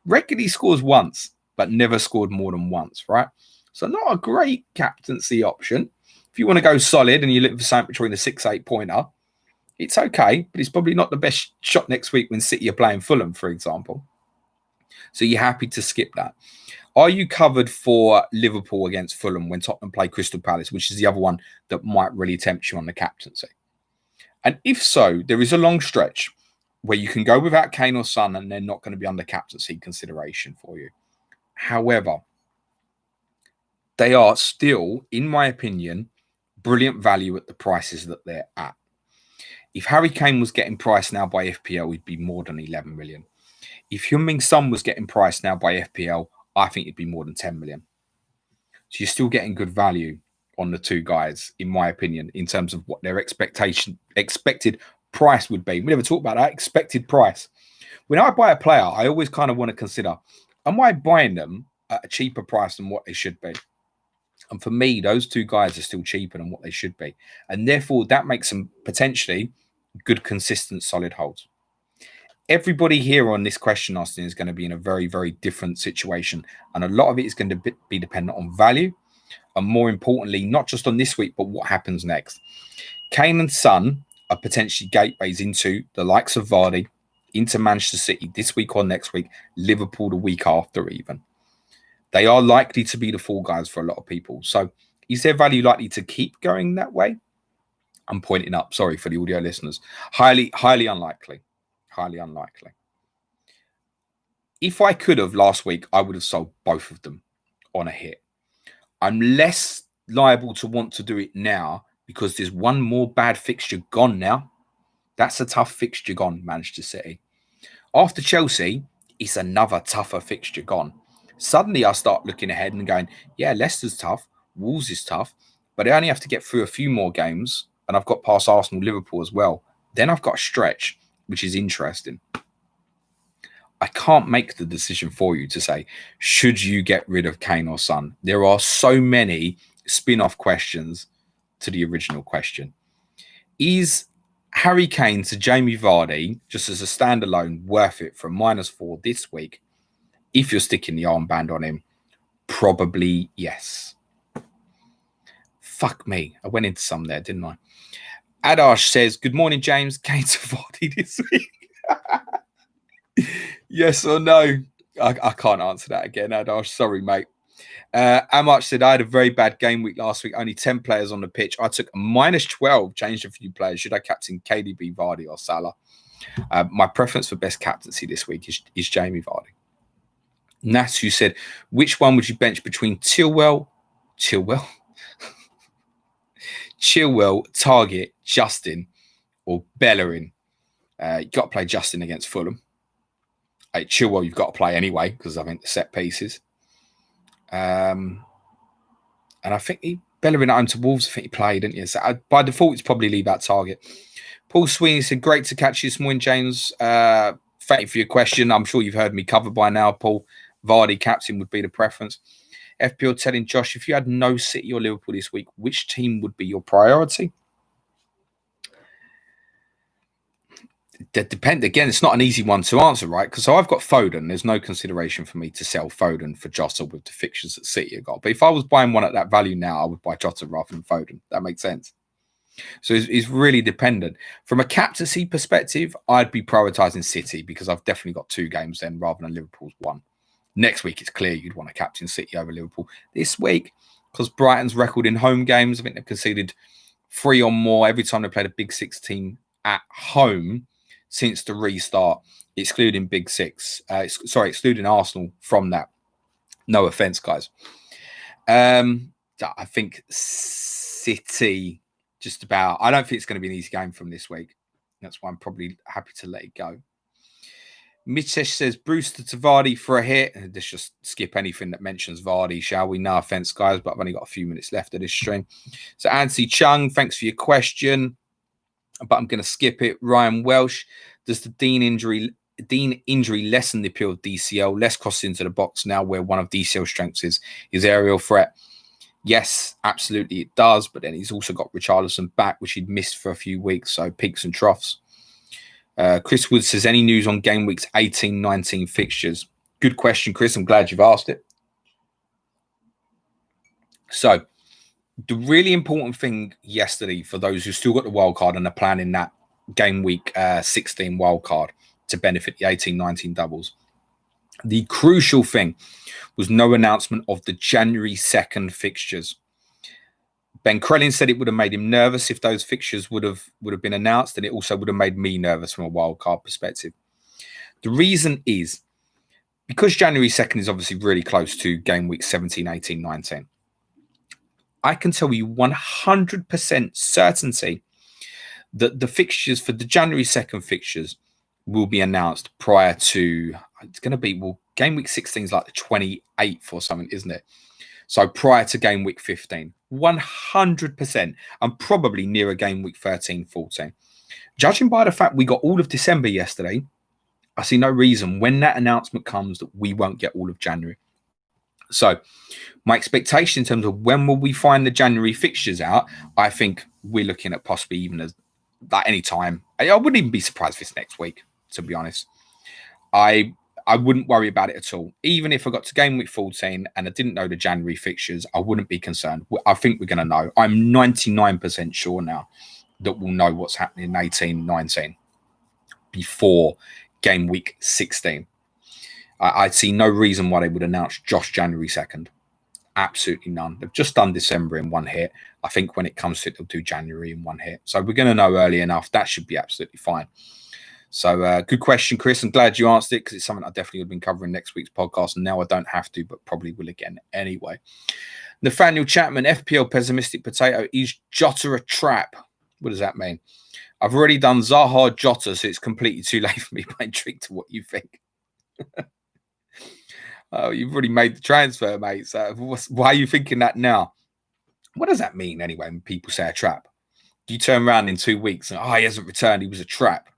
Regularly scores once, but never scored more than once, right? So not a great captaincy option. If you want to go solid and you look for something between the 6-8 pointer, it's okay, but it's probably not the best shot next week when City are playing Fulham, for example. So you're happy to skip that. Are you covered for Liverpool against Fulham when Tottenham play Crystal Palace, which is the other one that might really tempt you on the captaincy? And if so, there is a long stretch where you can go without Kane or Son and they're not going to be under captaincy consideration for you. However, they are still, in my opinion, brilliant value at the prices that they're at. If Harry Kane was getting priced now by FPL, he'd be more than 11 million. If Heung-min Son was getting priced now by FPL, I think it'd be more than 10 million. So you're still getting good value on the two guys, in my opinion, in terms of what their expected price would be. We never talk about that, expected price. When I buy a player, I always kind of want to consider, am I buying them at a cheaper price than what they should be? And for me, those two guys are still cheaper than what they should be. And therefore, that makes them potentially good, consistent, solid holds. Everybody here on this question, Austin, is going to be in a very, very different situation. And a lot of it is going to be dependent on value. And more importantly, not just on this week, but what happens next. Kane and Son are potentially gateways into the likes of Vardy, into Manchester City this week or next week, Liverpool the week after even. They are likely to be the fall guys for a lot of people. So is their value likely to keep going that way? I'm pointing up, sorry for the audio listeners. Highly unlikely. Highly unlikely. If I could have last week, I would have sold both of them on a hit. I'm less liable to want to do it now because there's one more bad fixture gone now. That's a tough fixture gone, Manchester City. After Chelsea, it's another tougher fixture gone. Suddenly I start looking ahead and going, yeah, Leicester's tough, Wolves is tough, but I only have to get through a few more games, and I've got past Arsenal, Liverpool as well. Then I've got a stretch, which is interesting. I can't make the decision for you to say, should you get rid of Kane or Son? There are so many spin-off questions to the original question. Is Harry Kane to Jamie Vardy, just as a standalone, worth it for -4 this week? If you're sticking the armband on him, probably yes. Fuck me. I went into some there, didn't I? Adash says, good morning, James. Kane to Vardy this week. Yes or no? I can't answer that again, Adash. Sorry, mate. Amach said, I had a very bad game week last week. Only 10 players on the pitch. I took a -12, changed a few players. Should I captain KDB, Vardy, or Salah? My preference for best captaincy this week is Jamie Vardy. Nats, who said, which one would you bench between Chilwell, Target, Justin, or Bellerin? You've got to play Justin against Fulham. Chilwell, you've got to play anyway because I think the set pieces. And I think Bellerin at home to Wolves, I think he played, didn't you? So by default, it's probably leave out Target. Paul Sweeney said, great to catch you this morning, James. Thank you for your question. I'm sure you've heard me cover by now, Paul. Vardy captain would be the preference. FPL telling Josh, if you had no City or Liverpool this week, which team would be your priority? That depends. Again, it's not an easy one to answer, right? Because I've got Foden. There's no consideration for me to sell Foden for Jota with the fixtures that City have got. But if I was buying one at that value now, I would buy Jota rather than Foden. That makes sense. So it's really dependent. From a captaincy perspective, I'd be prioritising City because I've definitely got 2 games then rather than Liverpool's 1. Next week, it's clear you'd want to captain City over Liverpool. This week, because Brighton's record in home games, I think they've conceded 3 or more every time they played a Big Six team at home since the restart, excluding Big Six. Excluding Arsenal from that. No offence, guys. I think City just about. I don't think it's going to be an easy game from this week. That's why I'm probably happy to let it go. Mitesh says, Brewster to Vardy for a hit. Let's just skip anything that mentions Vardy, shall we? No offense, guys, but I've only got a few minutes left of this stream. So, Anthony Chung, thanks for your question, but I'm going to skip it. Ryan Welsh, does the Dean injury lessen the appeal of DCL? Less crosses into the box now where one of DCL's strengths is his aerial threat. Yes, absolutely it does, but then he's also got Richarlison back, which he'd missed for a few weeks, so peaks and troughs. Chris Wood says, any news on game weeks 18-19 fixtures? Good question, Chris. I'm glad you've asked it. So the really important thing yesterday for those who still got the wild card and are planning that game week 16 wild card to benefit the 18-19 doubles, the crucial thing was no announcement of the January 2nd fixtures. Ben Crellin said it would have made him nervous if those fixtures would have been announced, and it also would have made me nervous from a wildcard perspective. The reason is because January 2nd is obviously really close to game week 17, 18, 19. I can tell you 100% certainty that the fixtures for the January 2nd fixtures will be announced prior to, it's going to be, game week 16 is like the 28th or something, isn't it? So prior to game week 15, 100%, and probably nearer game week 13, 14. Judging by the fact we got all of December yesterday, I see no reason when that announcement comes that we won't get all of January. So my expectation in terms of when will we find the January fixtures out, I think we're looking at possibly even as that any time. I wouldn't even be surprised if it's next week, to be honest. I wouldn't worry about it at all. Even if I got to game week 14 and I didn't know the January fixtures, I wouldn't be concerned. I think we're going to know. I'm 99% sure now that we'll know what's happening in 18, 19 before game week 16. I see no reason why they would announce just January 2nd. Absolutely none. They've just done December in one hit. I think when it comes to it, they'll do January in one hit. So we're going to know early enough. That should be absolutely fine. So good question, Chris. I'm glad you answered it because it's something I definitely would have been covering next week's podcast. And now I don't have to, but probably will again anyway. Nathaniel Chapman, FPL Pessimistic Potato, is Jota a trap? What does that mean? I've already done Zaha Jota, so it's completely too late for me. But intrigued to what you think. Oh, you've already made the transfer, mate. So why are you thinking that now? What does that mean anyway when people say a trap? Do you turn around in 2 weeks and, he hasn't returned, he was a trap?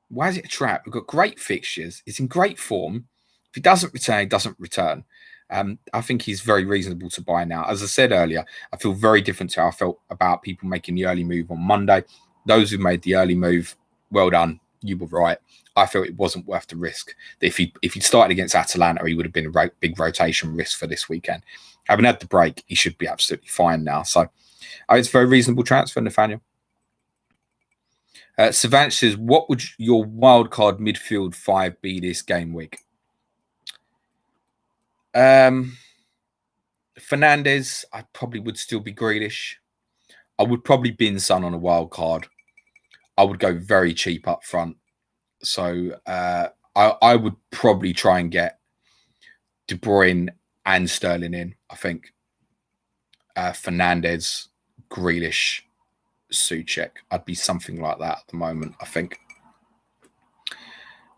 Why is it a trap? We've got great fixtures. He's in great form. If he doesn't return, he doesn't return. I think he's very reasonable to buy now. As I said earlier, I feel very different to how I felt about people making the early move on Monday. Those who made the early move, well done. You were right. I felt it wasn't worth the risk. If he'd started against Atalanta, he would have been a big rotation risk for this weekend. Having had the break, he should be absolutely fine now. So it's a very reasonable transfer, Nathaniel. Savant says, what would your wildcard midfield 5 be this game week? Fernandez, I probably would still be Grealish. I would probably bin Son on a wild card. I would go very cheap up front. So I would probably try and get De Bruyne and Sterling in, I think. Fernandez, Grealish, Souček. I'd be something like that at the moment, I think.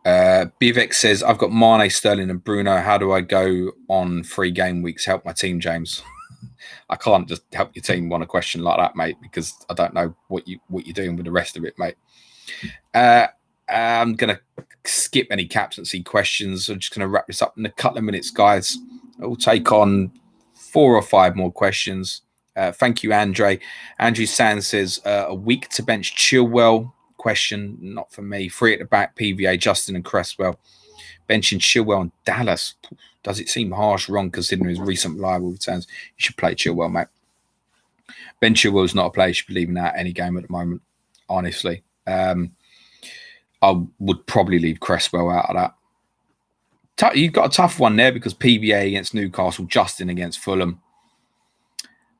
Bivek says, I've got Mane, Sterling and Bruno. How do I go on 3 game weeks? Help my team, James. I can't just help your team on a question like that, mate, because I don't know what you're doing with the rest of it, mate. I'm going to skip any captaincy questions. I'm just going to wrap this up in a couple of minutes, guys. We'll take on 4 or 5 more questions. Thank you, Andre. Andrew Sands says, a week to bench Chilwell. Question, not for me. 3 at the back, PVA, Justin and Cresswell. Benching Chilwell and Dallas. Does it seem harsh, wrong, considering his recent reliable returns? You should play Chilwell, mate. Ben Chilwell's not a player you should be leaving out any game at the moment, honestly. I would probably leave Cresswell out of that. You've got a tough one there because PVA against Newcastle, Justin against Fulham.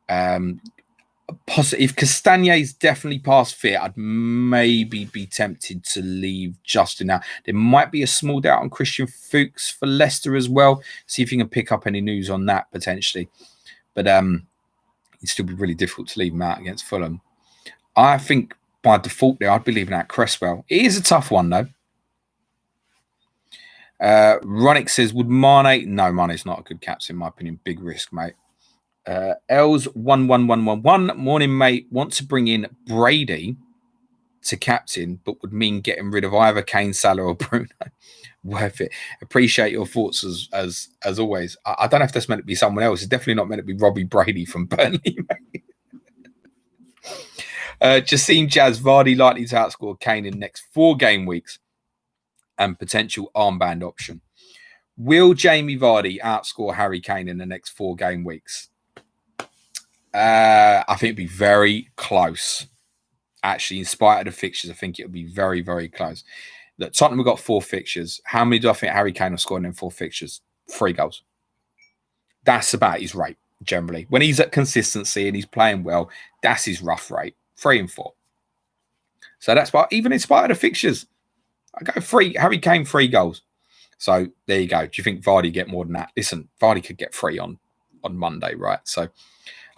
If Castagne's definitely past fit, I'd maybe be tempted to leave Justin out. There might be a small doubt on Christian Fuchs for Leicester as well. See if you can pick up any news on that potentially. But it'd still be really difficult to leave him out against Fulham. I think by default there, I'd be leaving out Cresswell. It is a tough one though. Ronick says, would Mane? No, Mane's not a good captain in my opinion. Big risk, mate. Els 11111. Morning, mate. Want to bring in Brady to captain, but would mean getting rid of either Kane, Salah, or Bruno. Worth it. Appreciate your thoughts as always. I don't know if that's meant to be someone else. It's definitely not meant to be Robbie Brady from Burnley, mate. Jassim Jazz, Vardy likely to outscore Kane in the next 4 game weeks and potential armband option. Will Jamie Vardy outscore Harry Kane in the next 4 game weeks? I think it'd be very close. Actually, in spite of the fixtures, I think it'll be very, very close. Look, Tottenham have got 4 fixtures. How many do I think Harry Kane will score in them 4 fixtures? 3 goals. That's about his rate, generally. When he's at consistency and he's playing well, that's his rough rate. 3 and 4. So that's why, even in spite of the fixtures, I go 3. Harry Kane, 3 goals. So there you go. Do you think Vardy get more than that? Listen, Vardy could get 3 on Monday, right? So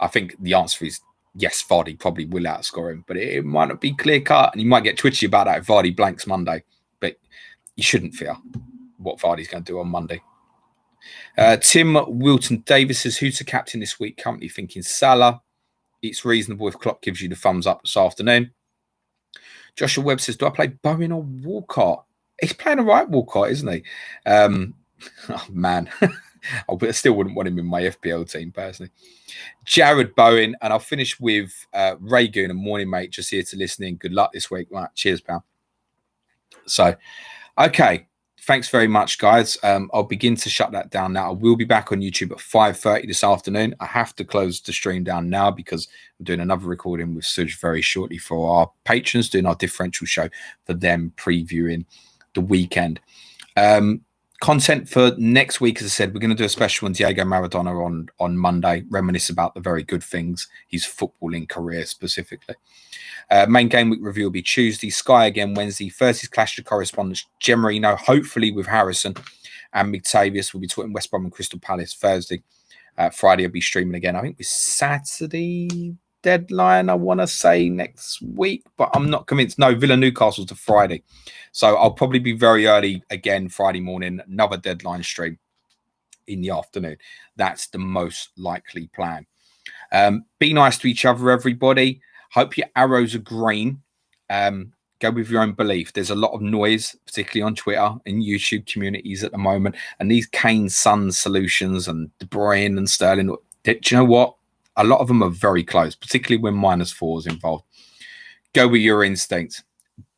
I think the answer is yes, Vardy probably will outscore him, but it might not be clear cut, and you might get twitchy about that if Vardy blanks Monday. But you shouldn't fear what Vardy's going to do on Monday. Tim Wilton Davis says, who's the captain this week? Currently thinking Salah. It's reasonable if Klopp gives you the thumbs up this afternoon. Joshua Webb says, do I play Bowen or Walcott? He's playing a right Walcott, isn't he? Oh, man. I still wouldn't want him in my FPL team, personally. Jared Bowen, and I'll finish with Ray Goon and Morning Mate, just here to listen in. Good luck this week. Right, cheers, pal. So, okay. Thanks very much, guys. I'll begin to shut that down now. I will be back on YouTube at 5:30 this afternoon. I have to close the stream down now because I'm doing another recording with Suj very shortly for our patrons, doing our differential show for them, previewing the weekend. Content for next week, as I said, we're going to do a special on Diego Maradona on Monday, reminisce about the very good things, his footballing career specifically. Main game week review will be Tuesday, Sky again Wednesday, Thursday's Clash of Correspondence, Gemarino, hopefully with Harrison and McTavius. We'll be talking West Brom and Crystal Palace Thursday. Friday will be streaming again. I think it's Saturday. deadline, I want to say next week, but I'm not convinced. No, Villa Newcastle's to Friday. So I'll probably be very early again Friday morning, another deadline stream in the afternoon. That's the most likely plan. Be nice to each other, everybody. Hope your arrows are green. Go with your own belief. There's a lot of noise, particularly on Twitter and YouTube communities at the moment. And these Kane Son solutions and De Bruyne and Sterling, do you know what? A lot of them are very close, particularly when -4 is involved. Go with your instincts.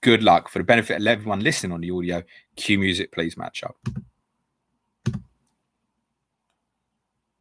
Good luck. For the benefit of everyone listening on the audio, cue music, please match up.